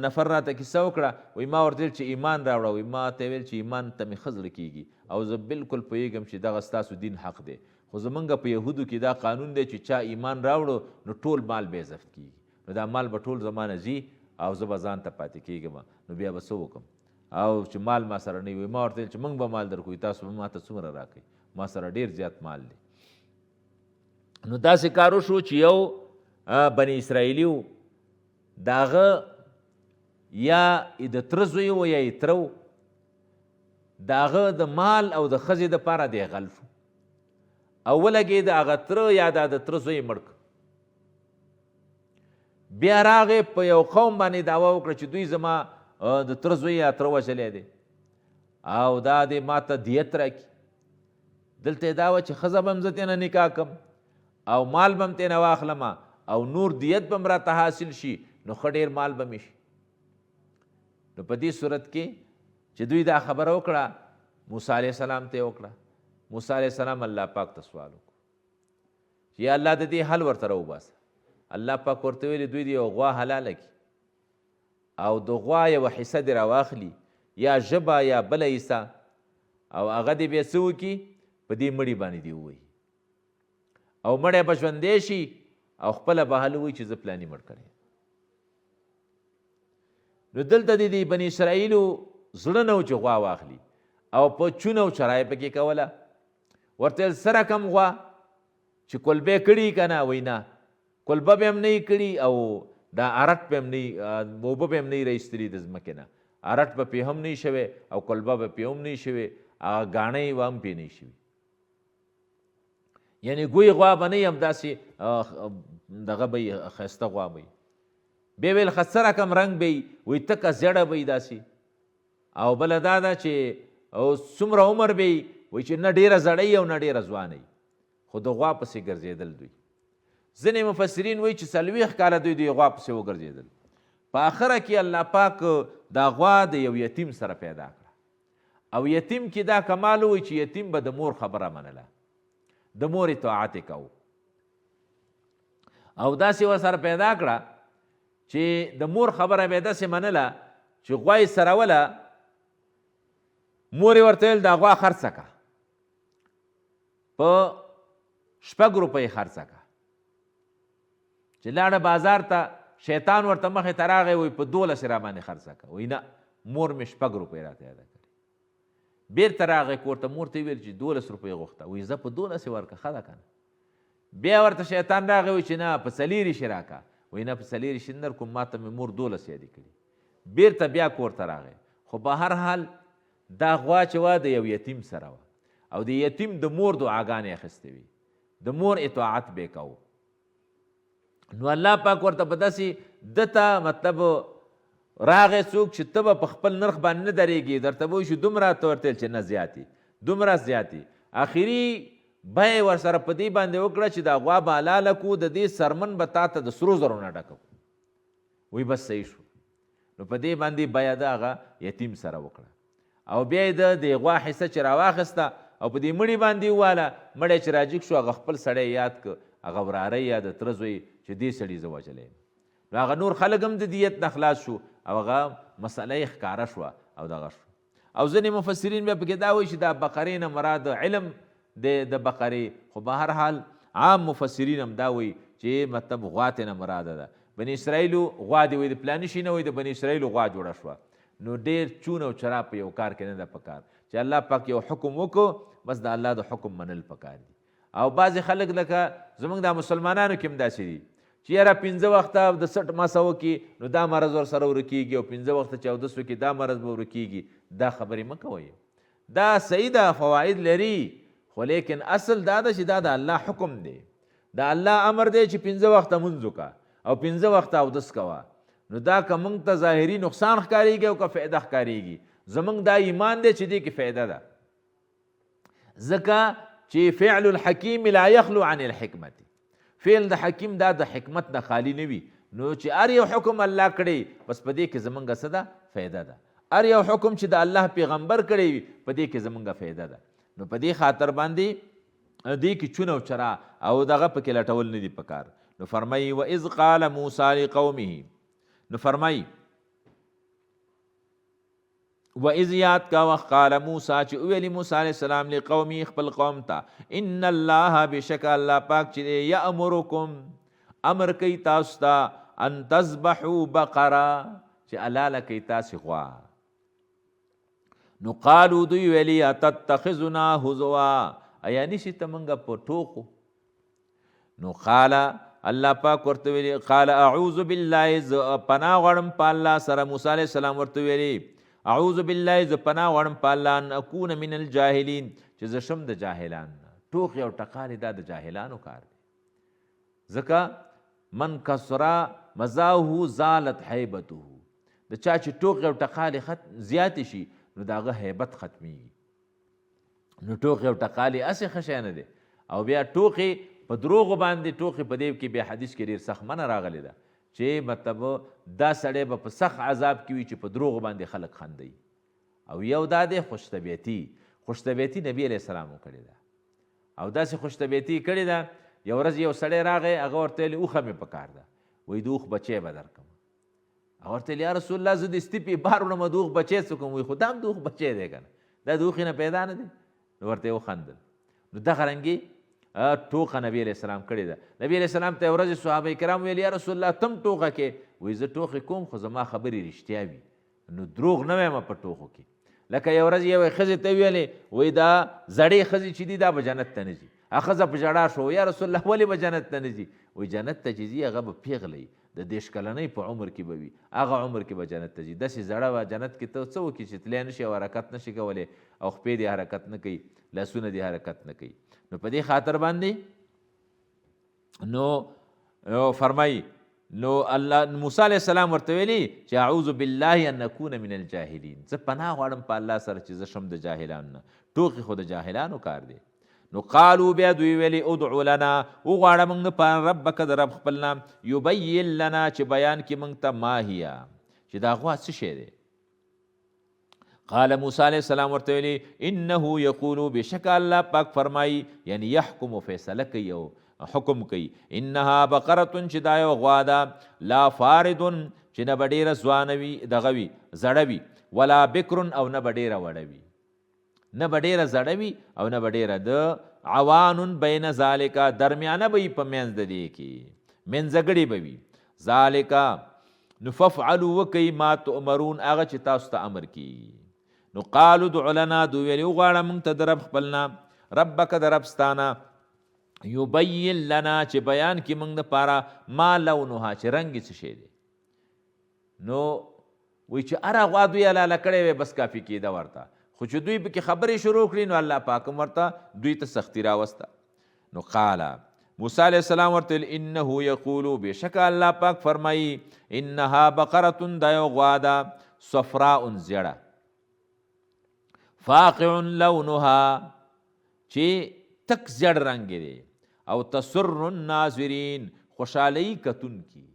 نفر راته کیسه وکړه، وایي ما ورته ویل چې ایمان راوړه، وایي ما ته ویل چې ایمان ته مې ښه زړه کېږي او زه بالکل پوهېږم چې دغه ستاسو دین حق دی، خو زمونږ په یهودو کې دا قانون دی چې چا ایمان راوړو نو ټول مال بې ضبط کېږي، نو دا مال به ټول زما نه ځي او زه به ځان ته پاتې کېږم، نو بیا به څه وکړم او چې مال ما سره نه وي. ما ورته ویل چې موږ به مال درکوو، تاسو به ما ته څومره راکوئ، ما سره ډېر زیات مال دی. نو داسې کار وشو چې یو بني اسرائیلي و، د هغه یا د تره زوی و یا یې تره و، د هغه د مال او د ښځې دپاره دی غل شو او ولګېد هغه تره یا د تره زوی مړ کړ. بیا راغې په یو قوم باندې دعوه وکړه چې دوی زما د تره زوی یا تره وژلی دی او دا دی ما ته دیت راکړي. دلته یې دا وه چې ښځه به هم زه ترېنه نکاح کړم او مال به هم ترېنه واخلم او نور دیت به هم راته حاصل شي نو ښه ډېر مال به مې شي. نو په دې صورت کې چې دوی دا خبره وکړه موسی علیه السلام ته یې وکړه. موسی علیه السلام الله پاک ته سوال وکړو چې یا الله د دې حل ورته راوباسه. الله پاک ورته ویلي دوی د یو غوا حلاله کړي او د غوا یوه حصه دې راواخلي یا ژبه یا بله حصه او هغه دې بیا څه وکړي په دې مړي باندې دې ووهي او مړی به ژوندی شي او خپله به هله وایي چې زه پلاني مړ کړی. نو دلته د دې بني اسرائیلو زړه نه و چې غوا واخلي او په چونه او چرای پکې کوله. ورته ویل سره کم غوا چې کلبه کړي که نه؟ وایي نه، کلبه به هم نه کړي او دا ارټ به هم نه، اوبه به هم نه رایستلي د ځمکې نه، ارټ به پې هم نه شوی او کلبه به پې هم نه شوی، هغه ګاڼۍ به هم پې نه شوي. یعنې ګوی غوا به نه همداسې دغه به یې ښایسته غوا به یي. بیا ویل ښه څه رقم رنګ به یي؟ وایي تکه زیړه به یي داسې. او بله دا ده چې څومره عمر به یي؟ وایي چې نه ډېره زړه او نه ډېره ځوانه خو د غوا پسې ګرځېدل دوی. ځینې مفسرین وایي چې 40 کاله دوی د غوا پسې وګرځېدل. په آخره کې الله پاک دا غوا د یو یتیم سره پیدا کړه او یتیم کې دا کمال وایي چې یتیم به د مور خبره منله، د مور اطاعت یې کوو او داسې ورسره پیدا کړه چې د مور خبره به یې داسې منله چې غوا یې سروله، مور یې ورته ویل دا غوا خرڅه کړه، په 6 روپۍ خرڅه کړه. چې لاړه بازار ته شیطان ورته مخې ته راغی وایي په 12 را باندې خرڅه کړه. وایي نه، مور مې 6 روپۍ راته یاده کړې. بیرته راغی کور ته، مور ته یې ویل چې 12 روپۍ غوښته. وایي زه په 12 ورکړه ښه ده که نه؟ بیا ورته شیطان راغی وایي چې نه په 4 راکړه. وایي نه په 4 نه درکوم، ما ته مې مور 12 یادې کړي. بیرته بیا کور ته راغی. خو په هر حال دا غوا چې وه د یو یتیم سره وه او د یتیم د مور دعاګانې اخیستې وي، د مور اطاعت به یې کوو. نو الله پاک ورته په داسې دته مطلب راغی څوک چې ته به په خپل نرخ باندې نه درېږي، درته به وایي چې دومره، ته ورته ویل چې نه زیاتې، دومره زیاتې. آخري بیه ورسره په دې باندې وکړه چې دا غوا به حلاله کړو، د دې سرمن به تا ته د سرو زرو نه ډکو. وایي بس صحیح شو. نو په دې باندې بیه د هغه یتیم سره وکړه او بیا یې د دې غوا حصه چې راواخیسته او په دې مړي باندې وواله. مړی چې راجګ شو هغه خپل سړی یاد کړ، هغه وراره یا د تره زوی چې دې سړي زه وژلی یم. نو هغه نور خلک هم د دیت نه خلاص شو او هغه مسله یې ښکاره شوه او دغه شو. او ځینې مفسرین بیا پکې دا وایي چې دا بقرې نه مراد علم دی د بقرې، خو به هر حال عام مفسرین هم دا وایي چې مطلب غوا ترې نه مراده ده. بني اسرائیلو غوا دې وایي د پلاني شي نه وایي د بني اسرائیلو غوا جوړه شوه. نو ډېر چون او چرا په یو کار کې نه ده پکار چې الله پاک یو حکم وکړو بس د الله د حکم منل پکار دي. او بعضې خلک لکه زموږ دا مسلمانانو کې هم داسې دي چې یاره 15 وخته د 60 ماسه وکړي نو دا مرض ورسره ورکېږي او 15 وخته چې اودس وکړي دا مرض به ورکېږي. دا خبرې مه کوئ، دا صحیح ده، فواید لري، خو لیکن اصل دا ده چې دا د الله حکم دی، د الله امر دی چې 15 وخته لمونځ وکړه او 15 وخته اودس کوه. نو دا که موږ ته ظاهري نقصان ښکارېږي او که فایده ښکارېږي، زموږ دا ایمان دی چې دې کې فایده ده. ځکه چې فعل الحکیم لا یخلو عن الحکمت، فعل د حکیم دا د حکمت نه خالی نه وي. نو چې هر یو حکم الله کړی بس په دې کې زموږ څه ده؟ فایده ده. هر یو حکم چې د الله پیغمبر کړی وي په دې کې زموږ فایده ده. نو په دې خاطر باندې دې کې چون او چرا او دغه پکې لټول نه دي پکار. نو فرمایي وإذ قال موسی لقومه، نو فرمایي وإذ یاد کا وخت قال موسی چې ویلي موسی علیه السلام لقومه خپل قوم ته ان الله بشک الله پاک چې یأمرکم امر کوي تاسو ته ان تذبحوا بقره چې حلاله کوي تاسې غوا. نو قالو دوی ویلي اتتخذنا هزوا، ایا نیسي ته موږ په ټوکو؟ نو قال الله پاک ورته ویلي قال اعوذ بالله، پناه غواړم په الله سره. موسی علیه السلام ورته ویلي اعوذ بالله زه پناه غواړم په الله ان اکون من الجاهلین چې زه شم د جاهلان نه. ټوکې او ټقالې دا د جاهلانو کار دی. ځکه من کسرا مزاحه زالت هیبته، د چا چې ټوکې او ټقالې زیاتې شي نو د هغه هیبت ختمیږي. نو ټوکې او ټقالې هسې ښه شی نه دی. او بیا ټوکې په دروغو باندې ټوکې په دې کې بیا حدیث کې ډېر سخت منع راغلی ده چې مطلب دا سړی به په سخت عذاب کې وي چې په دروغو باندې خلک خندوي. او یو دا دی خوشطبیعتي. خوشطبیعتي نبي علیه السلام کړې ده، او داسې خوشطبیعتي کړې ده. یو ورځ یو سړی راغی، هغه ورته ویلي اوښه مې پکار ده، وایي د اوښ بچی به درکړم. هغه ورته ویل یا رسول الله زه د سپي بار وړم، د اوښ بچی څه کوم؟ وایي خو دا هم د اوښ بچی دی که نه، دا د اوښې نه پیدا نه دی. نو ورته یې وخندل. نو دغه رنګې ټوکه نبی علیه السلام کړې ده. نبی علیه السلام ته یو ورځ صحابه کرام ویل یا رسول الله تم ټوکه کې؟ وایي زه ټوکې کوم خو زما خبرې رښتیا وي، نو دروغ نه وایم په ټوکو کې. لکه یو ورځ یوې ښځې ته ویلې، وایي دا زړې ښځې چې دي دا به جنت ته نه ځي. هغه ښځه په ژړا شو، یا رسول الله ولې به جنت ته نه ځي؟ وایي جنت ته چې ځي هغه به پیغلی د 10 کلنۍ په عمر کې به وي، هغه عمر کې به جنت ته ځي. داسې زړه به جنت کې ته څه وکړي چې تلی نه شي او حرکت نه شي کولی، او خپې دې حرکت نه کوي، لاسونه دې حرکت نه کوي. نو په دې خاطر باندې نو فرمایي، نو الله موسی علیه السلام ورته ویلي چې اعوذ بالله ان نکون من الجاهلین، زه پناه غواړم په الله سره چې زه شم د جاهلانو نه. ټوکې خو د جاهلانو کار دی. نو قالو بیا دوی ویلي ادعو لنا، وغواړه موږ نه په ربک د رب خپل نام، یبین لنا چې بیان کړي موږ ته ما هیه چې دا غوا څه شی دی. قال موسی علیه السلام ورته ویلي انه یقولو بشک الله پاک فرمایي، یعنی یحکم فیصله کوي او حکم کوي، انها بقرة چې دا یو غوا ده، لا فاردن چې نه به ډېره ځوانه وي دغه وي زړه وي، ولا بکرن او نه به ډېره وړه وي، نه به ډېره زړه وي او نه به ډېره د عوانن بین ذالکه درمیانه به وي په منځ د دې کې، منځګړې به وي. ذالکه نو ففعلوا وکئ ما تؤمرون هغه چې تاسو ته امر کیږي. نو قالو ادع لنا، دوی ویلي وغواړه موږ ته د رب خپل نه، ربک د رب ستانه، یبین لنا چې بیان کړي موږ دپاره ما لونها چې رنګ یې څه شی دی. نو وایي چې هره غوا دوی حلاله کړې وی بس کافي کېده ورته، خو چې دوی پکې خبرې شروع کړي نو الله پاک هم ورته دوی ته سختی راوسته. نو قال موسی علیه السلام ورته ویل انه یقولو بېشکه الله پاک فرمایي انها بقرة دا یو غوا ده، صفراء زیړه، فاقع لونها چې تک زیړ رنګ دی، او تسر الناظرین خوشحالي کتونکي،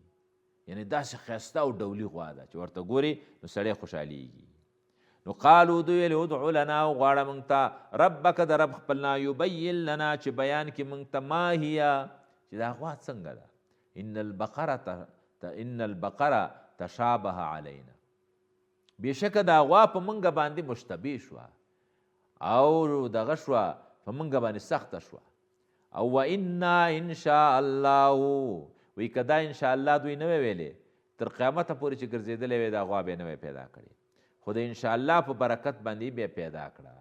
یعنی داسې ښایسته او ډولي غوا ده چې ورته ګوري نو سړی خوشحالیږي. نو قالو دوی ویل ادعو لنا وغواړه موږ ته ربک د رب خپل نه، یبین لنا چې بیان کړي موږ ته ما هیه چې دا غوا څنګه ده. ان البقره تشابه علینا، بېشکه دا غوا په موږ باندې مشتبه شوه او دغه شوه په موږ باندې سخته شوه. او وانا ان شاء الله، وی که دا ان شاء الله دوی نه وی ویلې تر قیامته پورې چې ګرځېدلی وی دا غوا به نه وی پیدا کړې، خو د ان شاء الله په برکت باندې بیا پیدا کړه.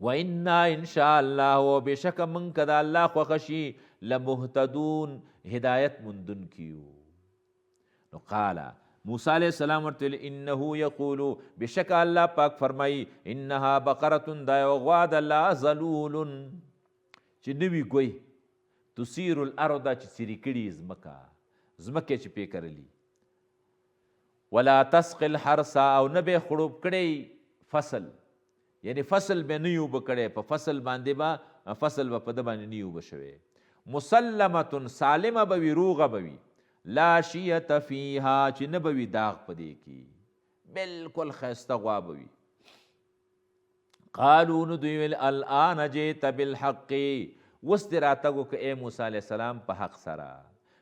وانا ان شاء الله، او بېشکه موږ که د الله خوښه شي لمهتدون هدایت موندونکي یو. نو قال موسی علیہ السلام ورته ویل انه یقولو بېشکه الله پاک فرمایي انها بقرة دا یو غوا ده، لا ذلول چې نوي ګوی، تثیر الارض چې څیرې کړي ځمکې چې پې کرلي، ولا تسقي الحرث او نه به خړوب کړی فصل، یعنی فصل به نه یوبه کړی، په فصل باندې به فصل به په ده باندې نه یوبه شوی. مسلمة سالمه به وي، روغه به وي، لا شیت فیها چې نه به وي داغ په دې کې، بلکل ښایسته غوا به وي. قالو نو دوی ویل الآن جئت بالحق، اوس دې راتګ وکړه ای موسی علیه السلام په حق سره.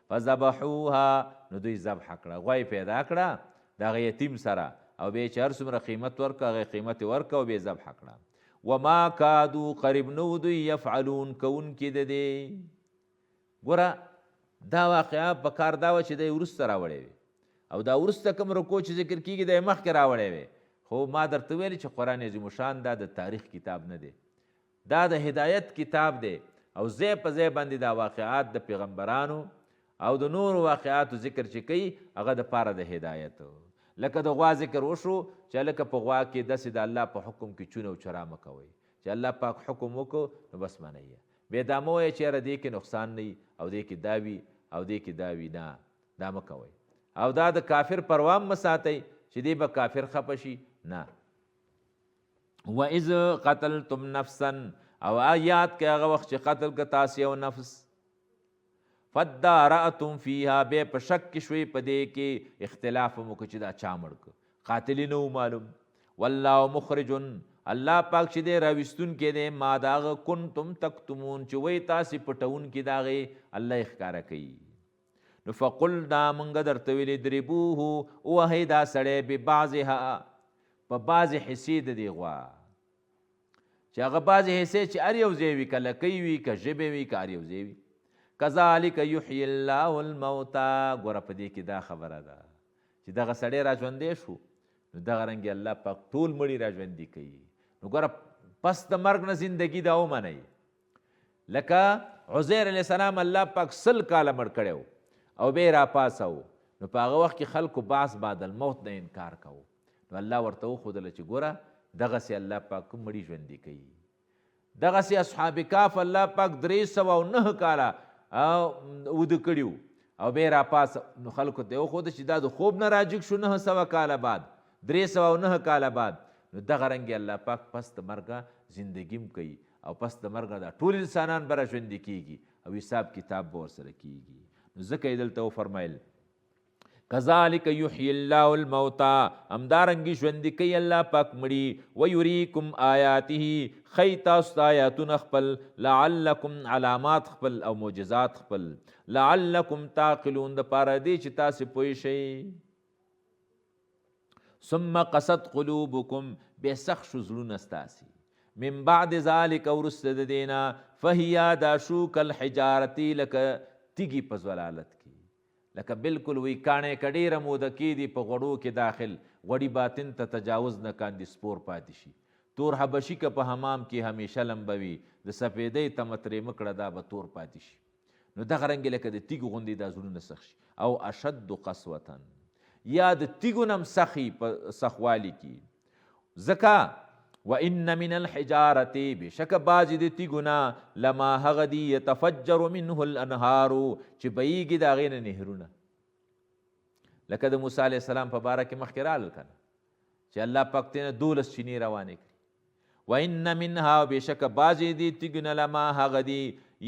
فذبحوها نو دوی ذبح کړه، غوا یې پیدا کړه د هغه یتیم سره، او بیا چې هر څومره قیمت ورکړه هغه قیمت یې ورکړه او بیا یې ذبح کړه. وما کادو قریب نو دوی یفعلون کوونکي د دې. ګوره دا واقعه په کار دا وه چې دی وروسته راوړی وي، او دا وروسته کوم رکو چې ذکر کېږي دی مخکې راوړی وی، خو ما درته ویلې چې قرآن عظیم الشان دا د تاریخ کتاب نه دی، دا د هدایت کتاب دی، او ځای په ځای باندې دا واقعات د پیغمبرانو او د نورو واقعاتو ذکر چې کوي هغه د پاره د هدایت. لکه د غوا ذکر وشو چې لکه په غوا کې داسې د الله په حکم کې چونه او چرا مه کوئ چې الله پاک حکم وکړو نو بس منئ بې دا مه وایئ چې یاره دې کې نقصان نه او دې کې دا وي او دې کې دا وي نه دا مه کوئ او دا د کافر پروا مه ساتئ چې دې به کافر خفه شي نه وَإِذْ قَتَلْتُمْ نَفْسًا او یاد کې هغه وخت چې قتل که تاسې یو نفس فَادَّارَأْتُمْ فِيهَا بیا په شک کې شوئ په دې کې اختلاف مو وکړو چې دا چا مړ که قاتل یې نه و معلوم والله مخرج الله پاک چې دی راویستونکی دی ما د هغه کنتم تکتمون چې وایي تاسې پټونکي د هغې الله یې ښکاره کوي نو فقلنا موږ درته ویلې اضربوه ووهئ دا سړی ببعضها په بعضې حصې د دې غوا چې هغه بعضې حصې چې هر یو ځای وي که لکۍ وي که ژبې وي که هر یو ځای وي کذلک یحیی الله الموتی ګوره په دې کې دا خبره ده چې دغه سړی را ژوندی شو نو دغه رنګې الله پاک ټول مړي را ژوندي کوي نو ګوره پس د مرګ نه زندګي دا ومنئ لکه عزیر علیه السلام الله پاک 100 کاله مړ کړی او بیا راپاڅو نو په هغه وخت کې خلکو بعض بعد الموت نه انکار کوو نو الله ورته وښودله چې ګوره دغسې الله پاک مړي ژوندي کوي دغسې اصحاب کهف الله پاک 309 کاله وده کړي او بیا راپاس نو خلکو ته وښوده چې دا د خوب نه راجګ شو 900 کاله بعد 309 کاله بعد نو دغه رنګې الله پاک پس د مرګه زندګي کوي او پس د مرګه دا ټول انسانان به راژوندي کېږي او حساب کتاب به ورسره کېږي نو ځکه یې دلته وفرمیل کذلک یحیی الله الموتی همدارنګې ژوندي کوي الله پاک مړي ویریکم آیاته ښیي تاسو ته آیاتونه خپل لعلکم علامات خپل او معجزات خپل لعلکم تعقلون دپاره دی چې تاسې پوه شئ ثم قست قلوبکم بیا سخت شو زړونه ستاسې من بعد ذلک وروسته د دې نه فهیا دا شو کالحجارتي لکه تیږي په ضلالت کې لکه بالکل وی کاڼی که ډېره موده کېدي په غوړو کې داخل غوړي باطن ته تجاوز نه کاندي سپور پاتې شي تور حبشي که په حمام کې همیشه لمبه وي د سفیدۍ تمه ترې مکړه دا به تور پاتې شي نو دغه رنګې لکه د تیږو غوندې دا زړونه سخت شي او اشد قسوة یا د تیږو نه هم سخي په سخوالي کې ځکه وان من الحجارة بشک بعضې د تیږو نه لما هغه دي یتفجر منه الانهار چې بهیږي د هغې نه نهرونه لکه د موسی علیه السلام په باره کې مخکې رالل که نه چې الله پاک ترې نه 12 چینې روانې کړي وان منها بشک بعضې د تیږو نه لما هغه دي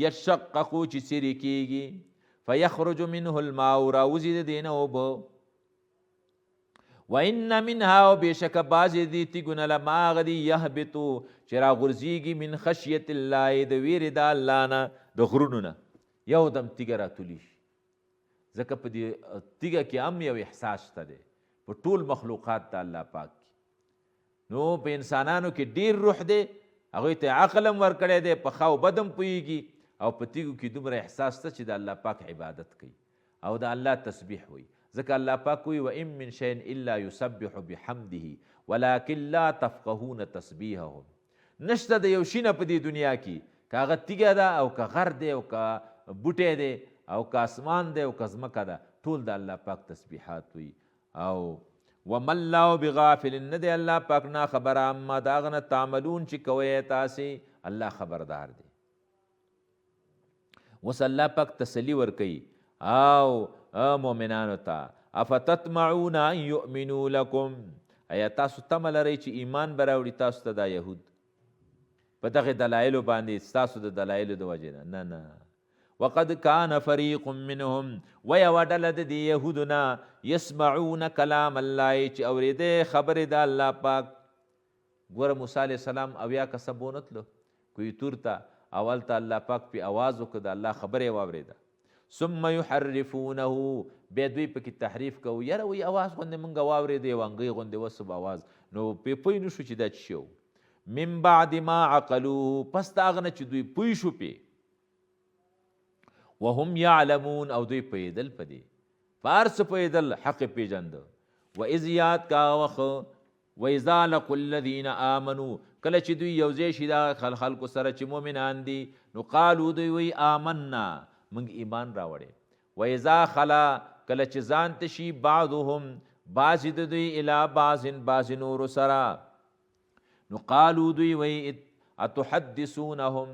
یشققو چې څیرې کېږي فیخرج منه الماء راوځي د دې نه اوبه وان منها او بشک بعضې دې تیږو نه لما هغه دي یهبطو چې راغورځېږي من خشیت الله د ویرې د الله نه د غرونو نه یو دم تیږه راتولی شي ځکه په دې تیږه کې هم یو احساس شته دی په ټول مخلوقات د الله پاک کې نو په انسانانو کې ډېر روح دی هغوی ته عقل هم ورکړی دی په ښه او بد هم پوهېږي او په تیږو کې دومره احساس شته چې د الله پاک عبادت کوي او د الله تسبیح وایي ځکه الله پاک وایي وان من شیء الا یسبح بحمده ولکن لا تفقهون تسبیحهم نشته د یو شي نه په دې دنیا کې که هغه تیږه ده او که غر دی او که بوټی دی او که اسمان دی او که ځمکه ده ټول د الله پاک تسبیحات وي او وما الله بغافل نه دی الله پاک نه خبره اما د هغه نه تعملون چې کوئ تاسې الله خبردار دی اوس الله پاک تسلي ورکوي او مؤمنانو ته افتطمعون ان یؤمنوا لکم ایا تاسو تمه لرئ چې ایمان به راوړي تاسو ته دا یهود په دغې دلایلو باندې ستاسو د دلایلو د وجې نه نه وقد کان فریق منهم و یوه ډله د دې یهودو نه یسمعون کلام الله چې اورېدی خبرې د الله پاک ګوره موسی علیه السلام اویا کسه بونتلو کوی تور ته اول ته الله پاک پې آواز وکړه د الله خبرې یې واورېده ثم یحرفونه بیا دوی پکې تحریف کوو یاره وایي اواز غوندې مونږ واورېدی یو انګۍ غوندې وسب اواز نو پې پوه نه شو چې دا څه شی و من بعد ما عقلوه پس د هغه نه چې دوی پوه شو پې وهم یعلمون او دوی پوهېدل په دې په هر څه پوهېدل حق یې پېژنده واذ یاد کا وخت واذا لقوا الذین آمنوا کله چې دوی یو ځای شي دا خلکو سره چې مؤمنان دي نو قالو دوی وایي آمنا موږ ایمان راوړی و اذا خلا کله چې ځان ته شي بعضهم بعض د دوی الی بعض نور سرا. نو قالو دوی وی اتحدثونهم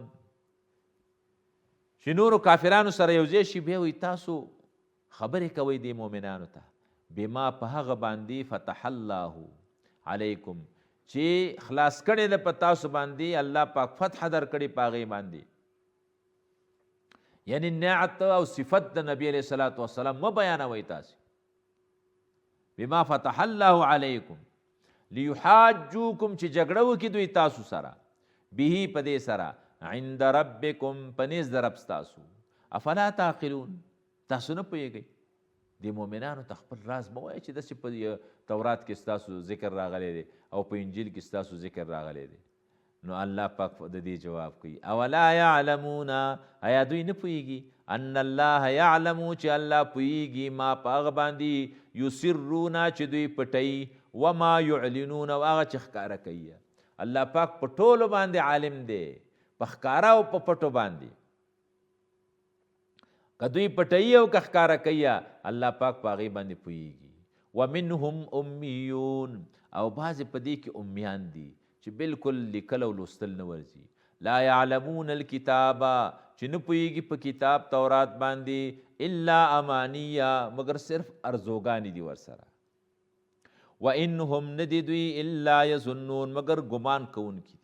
چې نورو کافرانو سره یو ځای شي بیا وی تاسو خبرې کوئ د مؤمنانو ته بما په هغه باندې فتح الله علیکم چې خلاص کړی ده په تاسو باندې الله پاک فتح در کړي په هغې باندې. یعنی نعت او صفت د نبی علیه الصلاة والسلام مه بیانوئ تاسې بما فتح الله علیکم لیحاجوکم چې جګړه وکړي دوی تاسو سره به په دې سره عند ربکم په نزد د رب ستاسو. افلا تعقلون تاسو نه پوهېږئ د مؤمنانو ته خپل راز مه وایه چې داسې په تورات کې ستاسو ذکر راغلی دی او په انجیل کې ستاسو ذکر راغلی دی. نو الله پاک د دې جواب کوي اولا یعلمون آیا دوی نه پوهېږي ان الله یعلم چې الله پوهېږي ما په هغه باندې یسرون چې دوی پټوي وما یعلنون او هغه چې ښکاره کوي. الله پاک په ټولو باندې عالم دی په ښکاره او په پټو باندې. که دوی پټوي او که ښکاره کوي الله پاک په هغې باندې پوهېږي. ومنهم امیون او بعضې په دې کې امیان دي چې بالکل لیکل او لوستل نه ورځي. لا یعلمون الکتاب چې نه پوهېږي په کتاب تورات باندې الا امانیه مگر صرف ارزوګانې دي ورسره. وانهم نه دي دوی الا یظنون مگر ګمان کوونکي دي.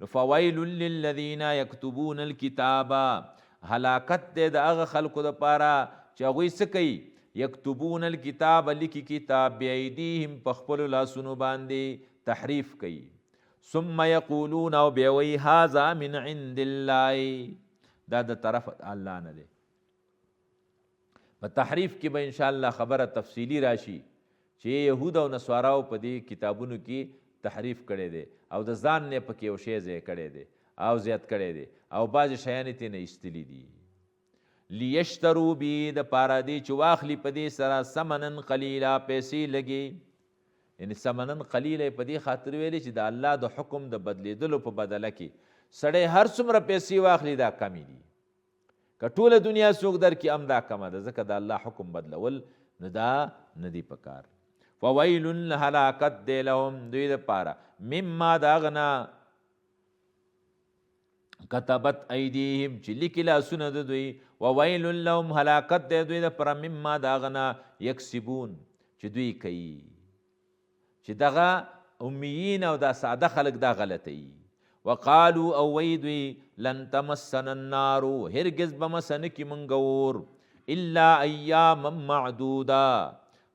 نو فویل للذین یکتبون الکتاب هلاکت دی د هغه خلکو دپاره چې هغوی څه کوي یکتبون الکتاب لیکي کتاب بایدیهم په خپلو لاسونو باندې تحریف کوي. ثم یقولون او بیا وایي هذا من عند الله دا د طرف الله نه دی. په تحریف کې به انشاءالله خبره تفصیلی راشي چې یهود او نصاراو په دې کتابونو کې تحریف کړی دی او د ځان نه پکې یو شی ځای کړی دی او زیات کړی دی او بعضې شیان یې ترېنه ایستلي دي. لیشترو بی د پاره دی چې واخلي په دې سره ثمنن قلیلا پیسې لګي. یعنې ثمنن قلیله په دې خاطر ویلې چې د الله د حکم د بدلیدلو په بدله کې سړی هر څومره پیسې واخلي دا کمې دي. که ټوله دنیا څوک درکړي هم دا کمه ده ځکه د الله حکم بدلول نو دا نه دي پکار. فویل هلاکت دی لهم دوی دپاره مما د هغه نه کتبت ایدیهم چې لیکي لاسونه د دوی وویل لهم هلاکت دی دوی دپاره مما د هغه نه یکسبون چې دوی کوي. چې دغه امیین او دا ساده خلک دا غلطه وي. وقالو او وی دوی لن تمسنا النار هرگز به مسنه کې موږ اور الا ایاما معدوده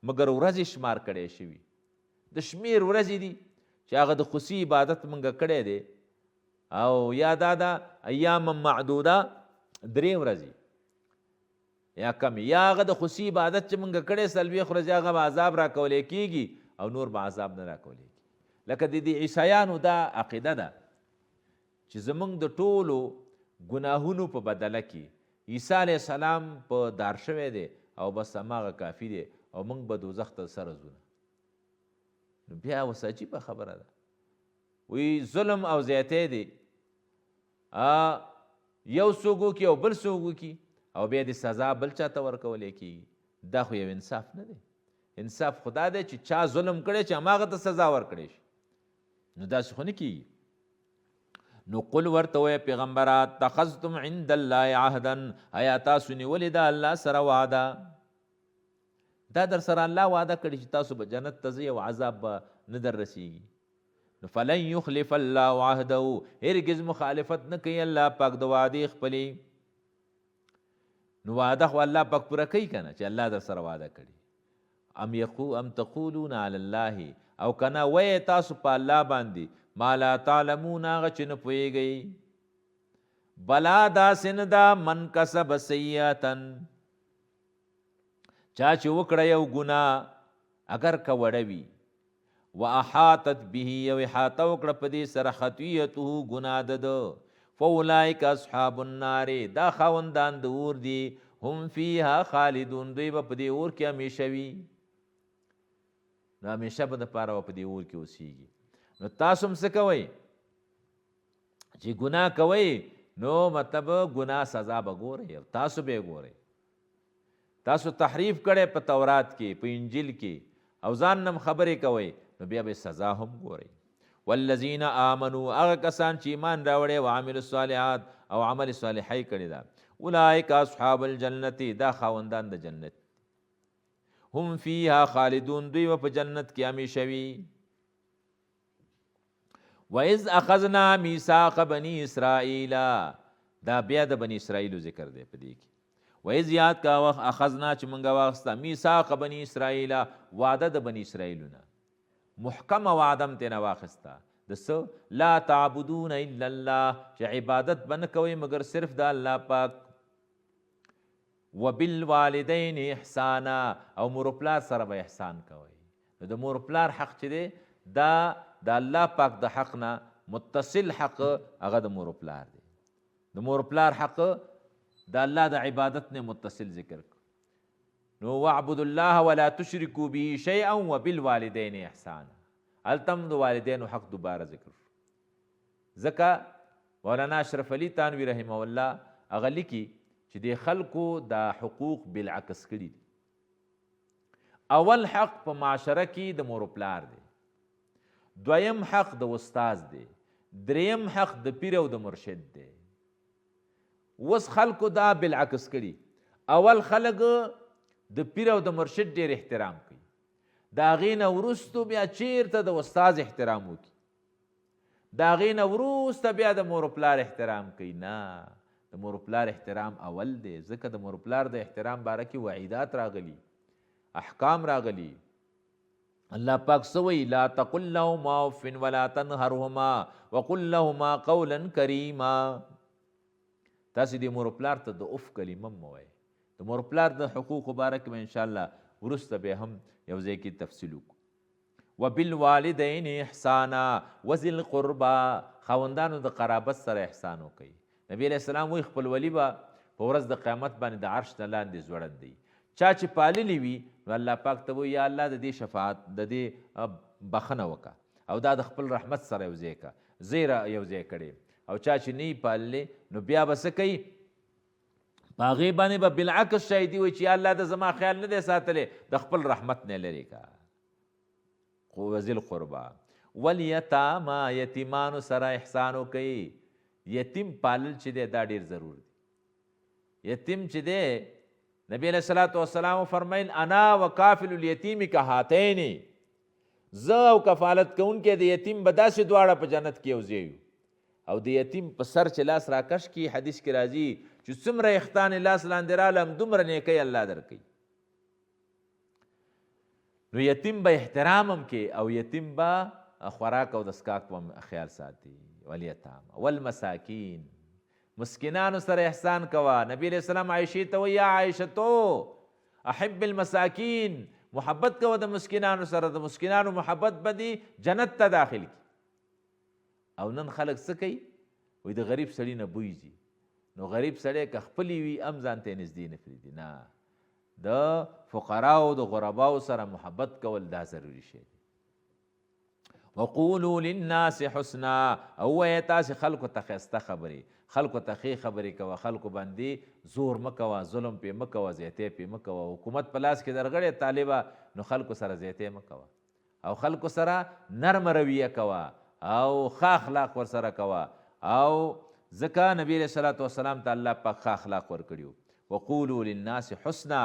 مگر ورځې شمار کړی شوي. د شمیر ورځې دي چې هغه د خصوصي عبادت موږ کړی دی او یا دا ده ایاما معدوده 3 ورځې یا کم یا هغه د خصوصي عبادت چې موږ کړی 40 ورځې هغه به عذاب راکولی کېږي او نور به عذاب نه راکولی کېږي. لکه د دې عیسایانو دا عقیده ده چې زموږ د ټولو ګناهونو په بدله کې عیسی علیه السلام په دار شوی دی او بس هماغه کافي دی او موږ به دوزخ ته سره ځو. نو بیا اوس عجیبه خبره ده. وی ظلم او زیاتی دی یو څوک وکړي او بل څوک وکړي او بیا د سزا بل چا ته ورکولی کېږي. دا خو یو انصاف نه دی. انصاف خدا دی چې چا ظلم کړی چې هماغه ته سزا ورکړی شي. نو داسې خو نه کېږي. نو قل ورته وایه پیغمبره اتخذتم عند الله عهدا آیا تاسو نیولې ده الله سره وعده. دا در سره الله وعده کړي چې تاسو به جنت ته ځئ او عذاب به نه در رسیږي. نو فلن یخلف الله عهده هرگز مخالفت نه کوي الله پاک د وعدې خپلې. نو وعده خو الله پاک پوره کوي که نه چې الله در سره وعده کړي. ام تقولون علی الله او کنه وایې تاسو په الله باندې ما لا تعلمون هغه چې نه پوهېږئ. بلا داسې نه ده من کسب سیئتا چا چې وکړه یو ګناه اگر که وړه وي واحاطت به او احاطه وکړه په دې سره خطیته ګناه د ده فاولئک اصحاب النار دا خاوندان د اور دي هم فیها خالدون دوی به په دې اور کې همیشه وي. نو همیشه به دپاره به په دې اور کې اوسیږي. نو تاسو هم څه کوئ چې ګناه کوئ نو مطلب ګناه سزا به ګورئ او تاسو به یې ګورئ. تاسو تحریف کړی په تورات کې، په انجیل کې، او ځان نم خبرې کوئ، نو بیا به سزا هم ګورئ. والذین آمنوا، هغه کسان چې ایمان راوړی، وعملوا الصالحات، او عمل صالحی کړی ده، اولئک اصحاب الجنت، دا خاوندان د جنت، هم فیها خالدون، دوی به په جنت کې همیشه وي. وَإِذْ أَخَذْنَا مِيثَاقَ بَنِي إِسْرَائِيلَ، دا بیا د بني اسرائیلو ذکر دی په دې کې. وَإِذْ یاد کا وخت اخذنا چې موږ واخسته میثاق بني اسرائیل، وعده د بني اسرائیلو نه، محکمه وعده م ترې واخسته د څه؟ لا تعبدون الا الله، چې عبادت به نه کوئ مګر صرف د الله پاک. وبالوالدین احسانا، او مور و پلار سره به احسان کوئ. نو د مور و پلار حق چې دی دا د الله پاک د حق نه متصل حق هغه د مور و پلار دی. د مور و پلار حق د الله د عبادت نه متصل ذکر کړ. نو واعبدوا الله ولا تشركوا به شيئا وبالوالدین احسانا، هلته د والدینو حق دوباره ذکر شو. ځکه مولانا اشرف علي تانوي رحمه الله هغه لیکي چې د خلکو دا حقوق بالعکس کړي دي. اول حق په معاشره کې د مور و پلار دی، دویم حق د استاز دی، دریم حق د پیر او د مرشد دی. اوس خلکو دا بالعکس کړي. اول خلک د پیر او د مرشد ډېر احترام کوي، د هغې نه وروستو بیا چیرته د استاز احترام وکړي، د هغې نه وروسته بیا د مور و پلار احترام کوي. نه، د مور و پلار احترام اول دی، ځکه د مور و پلار د احترام باره کې وعیدات راغلي، احکام راغلي. الله پاک سوئی لا تقل لهما اف ولا تنهرهما وقل لهما قولا کریما. تاسو د مور و پلار ته د اف کلمه مه وایئ. د مور و پلار د حقوقو باره کې به انشاءالله وروسته بیا هم یو ځای کې تفصیل وکړو. وبالوالدین احسانا وذی القربا، خاوندانو د قرابت سره احسان وکړئ. نبی علیہ السلام وایي خپل ولی به په ورځ د قیامت باندې د عرش نه لاندې ځوړند دی. چا چې پاللی وي نو الله پاک ته وایي یا الله د دې شفاعت د دې بخښنه وکړه او دا د خپل رحمت سره یو ځای کړه، زه یې یو ځای کړې. او چا چې نه یې پاللی نو بیا به څه کوي؟ په هغې باندې به بالعکس شاهدي وایي چې یا الله د زما خیال نه دی ساتلی، د خپل رحمت نه لرې کړه. وذی القربا والیتاما، یتیمانو سره احسان وکوئ. یتیم پالل چې دی دا ډېر ضرور دی. یتیم چې دی نبی علیہ الصلوۃ والسلام فرمایل انا وکافل الیتیم کهاتین، زه او کفالت کوونکی د یتیم به داسې دواړه په جنت کې یو ځای یو. او د یتیم په سر چې لاس راکش کي، حدیث کې راځي چې څومره احسان لاس لاندې راله همدومره نیکۍ الله درکوي. نو یتیم به احترام هم کوي او یتیم به خوراک او د څښاک په خیال ساتي. والیتاما والمساکین، مسکینانو سره احسان کوه. نبی علیہ السلام عائشې ته وایي یا عائشتو احب المساکین، محبت کوه د مسکینانو سره، د مسکینانو محبت به دي جنت ته داخل کی. او نن خلک څه کوي؟ وایي د غریب سړي نه بوی ځي. نو غریب سړی که خپلې وي هم ځان ته یې نږدې نه پرېږدي. نه، د فقراو د غرباو سره محبت کول دا ضروري شی دی. وقولوا للناس حسنا، او وایه تاسې خلکو ته ښایسته خبرې، خلکو ته ښې خبرې کوه، خلکو باندې زور مه کوه، ظلم پې مه کوه، زیاتی پې مه کوه. حکومت په لاس کې درغړې طالبه، نو خلکو سره زیاتی مه کوه، او خلکو سره نرمه رویه کوه او ښه اخلاق ورسره کوه. او ځکه نبی علیہ الصلوۃ والسلام ته الله پاک ښه اخلاق ورکړي. وقولوا للناس حسنا،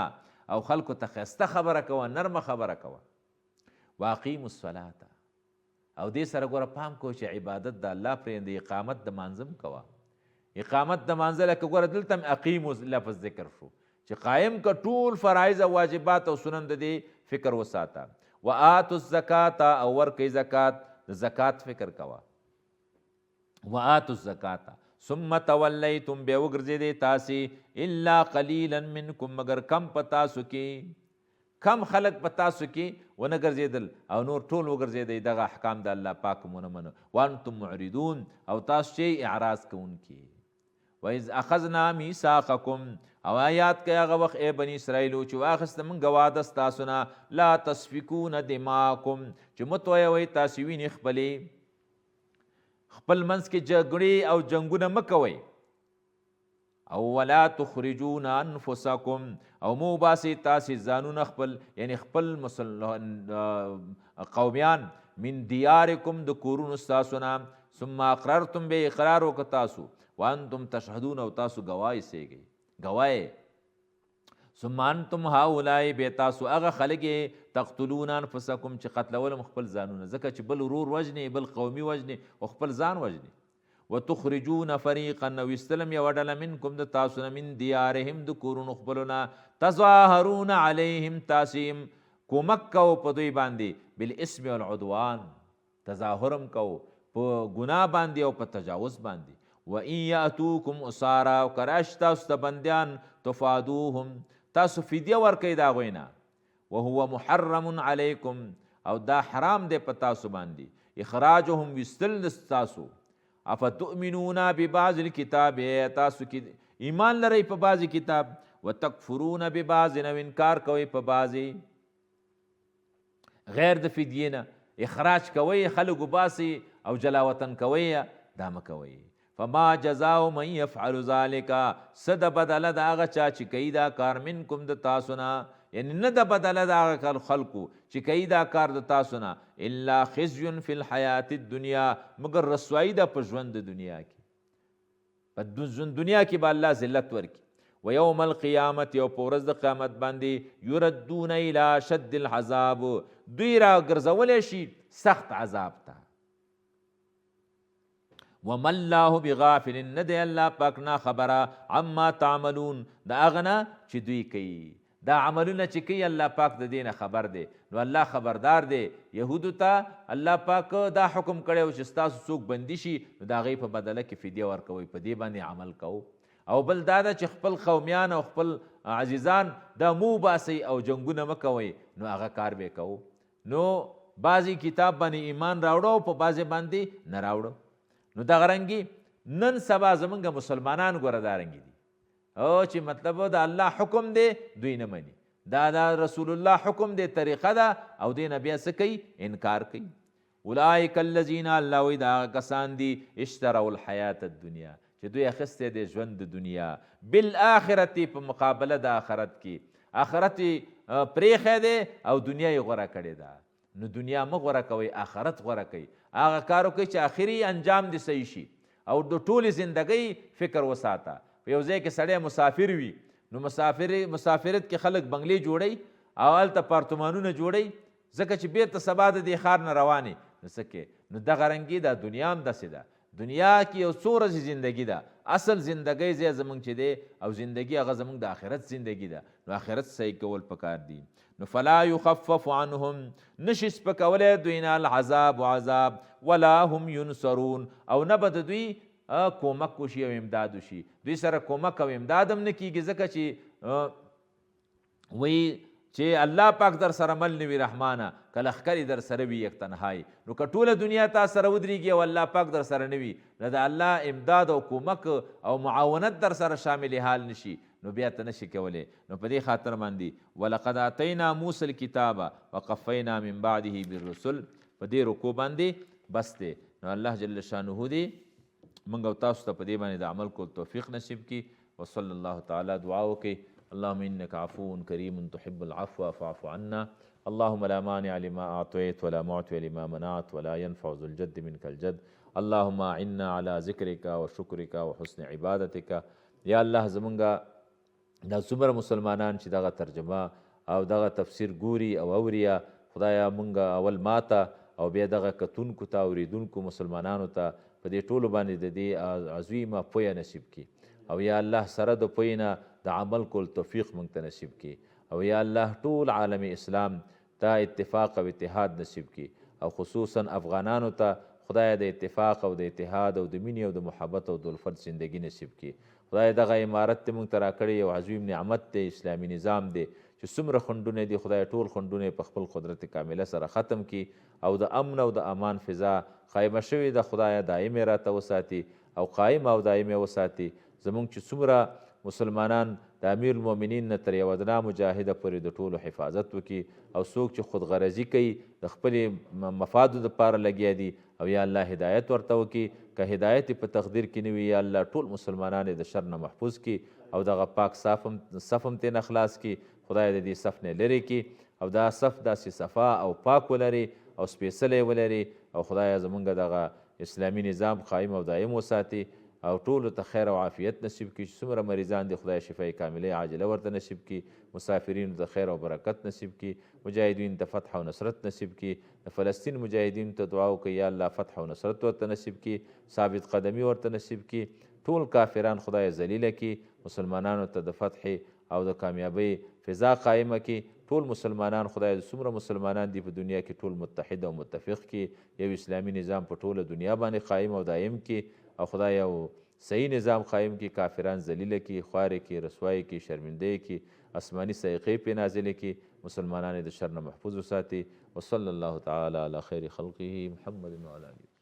او خلکو ته ښایسته خبره کوه، نرمه خبره کوه. واقیموا الصلاة، او دې سره ګوره پام کوه چې عبادت د الله پرېږدي، اقامت د مانځه م کوه. اقامت د مانځه لکه ګوره دلته م اقیمو لفظ ذکر شو چې قایم که ټول فرایض او واجبات او سنن د دې فکر وساته. وآتوا الزکاة، او ورکوئ زکات، د زکات فکر کوه. وآتوا الزکاة ثم تولیتم، بیا وګرځېدئ تاسې الا قلیلا منکم، مگر کم په تاسو کې، کم خلق په تاسو کې ونه ګرځېدل او نور ټول وګرځېدئ دغه احکام د الله پاک ونه منو. وانتم معرضون، او تاسو چې اعراض کوونکي. وإذ أخذنا میثاقکم، او یاد کړئ هغه وخت ای بني اسرائیلو چې واخیسته موږ واده ستاسو نه، لا تسفکون دماءکم، چې مه تویوئ تاسې وینې خپلې، خپل منځ کې جګړې او جنګونه مه کوئ. او ولا تخرجون انفسکم او مو باسي تاسې ځانونه خپل یعنی خپل قومیان من دیارکم د کورونو ستاسو نه ثم اقررتم به اقرار وکړه تاسو وانتم تشهدون او تاسو گواهی سیږئ گواهی ثم انتم هؤلاء به تاسو هغه خلک تقتلون انفسکم چې قتلولم خپل ځانونه ځکه چې بل ورور وژني بل قومي وژني او خپل ځان وژني وتخرجون فريقا او استلم یو ډله منکم د تاسو نه من دیارهم د کورونو خپلونه تظاهرون علیهم تاسیم کومک کو په دوی باندې بالاسم والعدوان تظاهرم کو په ګناه باندې او په تجاوز باندې وان یاتوکم اسارا او کراش تاسو ته بندیان تفادوهم تاسو فدیه ورکئ د هغوی نه وهو محرم علیکم او دا حرام دی په تاسو باندې اخراجهم ویستل تاسو افتؤمنون ببعض الکتاب تاسو کې ایمان لرئ په بعضې کتاب وتکفرون ببعض او انکار کوئ په بعضې غیر د فدیې نه اخراج کوئ خلکو باسي او جلاوطن کوئ دا مه کوئ فما جزاء من يفعل ذلك صد بدل د هغه چا چې کوي دا کار منکم د تاسو نه یعنی نه د بدله د هغه خلکو چې کوي دا کار د تاسو نه الا خزي فی الحیات الدنیا مگر رسوایی ده په ژوند د دنیا کې په دنیا کې به الله ذلت ورکړي ویوم القیامت یو په ورځ د قیامت باندې یردون الی شد العذاب دوی را ګرځولی شي سخت عذاب ته وما الله بغافل نه دی الله پاک نه خبره عما تعملون د هغه نه چې دوی کوي دا عملونه چې کوي الله پاک د دې نه خبر دی نو الله خبردار دی یهودو ته الله پاک دا حکم کړی و چې ستاسو څوک بندي شي نو د هغې په بدله کې فدیه ورکوئ په دې باندې عمل کوو او بل دا ده چې خپل قومیان او خپل عزیزان دا مو باسئ او جنګونه مه کوئ نو هغه کار به کوو نو بعضې کتاب باندې ایمان راوړو او په بعضې باندې نه راوړو نو دغه رنګې نن سبا زمونږ مسلمانان ګوره دا رنګې دي او چې مطلب د الله حکم دی دوی نه مني دا رسول الله حکم دی طریقه ده او دې نه بیا څه کوي انکار کوي اولئک الذین الله وایي دا کسان دي اشتروا الحیات الدنیا چې دوی اخیستی دی ژوند د دنیا بالآخرت په مقابله د آخرت کې آخرت پرېښی دی او دنیا یې غوره کړې ده نو دنیا مه غوره کوئ آخرت غوره کوئ هغه کار وکړئ چې آخري انجام دې صحیح شي او د ټولې زندګۍ فکر وساته په یو ځای کې سړی مسافر وي نو مسافرت کې خلک بنګلې جوړوي او هلته پارتمانونه جوړوي ځکه چې بیرته سبا د دې ښار نه روانې نو څه کې نو دغه رنګې دا دنیا هم داسې ده دنیا کې یو څو ورځې زندګي ده اصل زندګۍ ځای زمونږ چې دی او زندګي هغه زمونږ د آخرت زندګي ده نو آخرت صحیح کول پکار دي نو فلا یخفف عنهم نشي سپکولی دوی نه العذاب عذاب ولا هم ینصرون او نه به د دوی کومک وشي او امداد وشي دوی سره کومک او امداد هم نه کېږي ځکه چې وایي چې الله پاک در سره مل نه وي رحمانه که لښکرې در سره وي یک تنهایی نو که ټوله دنیا تا سره ودرېږي او الله پاک در سره نه وي نو د الله امداد او کومک او معاونت در سره شامل حال نشي نو بیا ته نشي کولی نو په دې خاطر باندې ولقد آتینا موسی الکتاب وقفینا من بعده بالرسل په دې رکو باندې بس دی نو الله جل شانه دې موږ او تاسو ته په دې باندې د عمل کول توفیق نصیب کړي وصلی الله تعالی دعا وکړئ اللهم انك عفو كريم تحب العفو فاعف عنا اللهم لا مانع لما اعطيت ولا معطي لما منعت ولا ينفع ذو الجد منك الجد اللهم اعنا على ذكرك وشكرك وحسن عبادتك یا الله زمونږه دا څومره مسلمانان چې دغه ترجمه او دغه تفسیر ګوري او اوریا خدایا مونږه اول ماته او بیا دغه کتونکو ته اوریدونکو مسلمانانو ته په دې ټولو باندې د دې عظیمه پویه نصیب کړي او یا الله سره د پویې نه د عمل کول توفیق مونږ ته نصیب کړي او یا الله ټول عالم اسلام ته اتفاق او اتحاد نصیب کړي او خصوصا افغانانو ته خدای د اتفاق او د اتحاد او د مینې او د محبت او د الفت زندگی نصیب کړي خدای دغه امارت ته مونږ ته راکړی یو عظیم نعمت دی اسلامي نظام دی چې څومره خنډونه دي خدای ټول خنډونه په خپل قدرت کامله سره ختم کړي او د امن او د امان فضا قایمه شوې ده خدایه دایمې راته وساتي او قایم او دایمې وساتي زمونږ چې څومره مسلمانان د امیر المؤمنین نه تر یوه ادنا مجاهده پورې د ټولو حفاظت وکړي او څوک چې خودغرضي کوي د خپلې مفادو دپاره لګیا دي او یا الله هدایت ورته وکړي که هدایت په تقدیر کې نه وي یا الله ټول مسلمانان د شر نه محفوظ کړي او دغه پاک صف هم ترې نه خلاص کړي خدای د دې صف نه لرې کړي او دا صف داسې صفا او پاک ولري او سپېڅلی ولري او خدای زمونږ دغه اسلامي نظام قایم او دایم وساتي او ټولو ته خیر او عافیت نصیب کړي چې څومره مریضان دي خدای شفای کامله عاجله ورته نصیب کړي مسافرینو ته خیر او برکت نصیب کړي مجاهدینو ته فتح او نصرت نصیب کړي د فلسطین مجاهدینو ته دعا وکړئ یا الله فتح او نصرت ورته نصیب کړي ثابت قدمي ورته نصیب کړي ټول کافران خدای ذلیله کړي مسلمانانو ته د فتح او د کامیابۍ فضا قایمه کړي ټول مسلمانان خدای څومره مسلمانان دي په دنیا کې ټول متحد او متفق کړي یو اسلامي نظام په ټوله دنیا باندې قایم او دایم کړي او خدای یو صحیح نظام قایم کړي کافران ذلیله کړي خوارې کړي رسوایي کړي شرمنده کړي آسماني صاعقې پرې نازلې کړي مسلمانان د شر نه محفوظ وساتي وصلی الله تعالی علی خیر خلقه محمد وعلی آله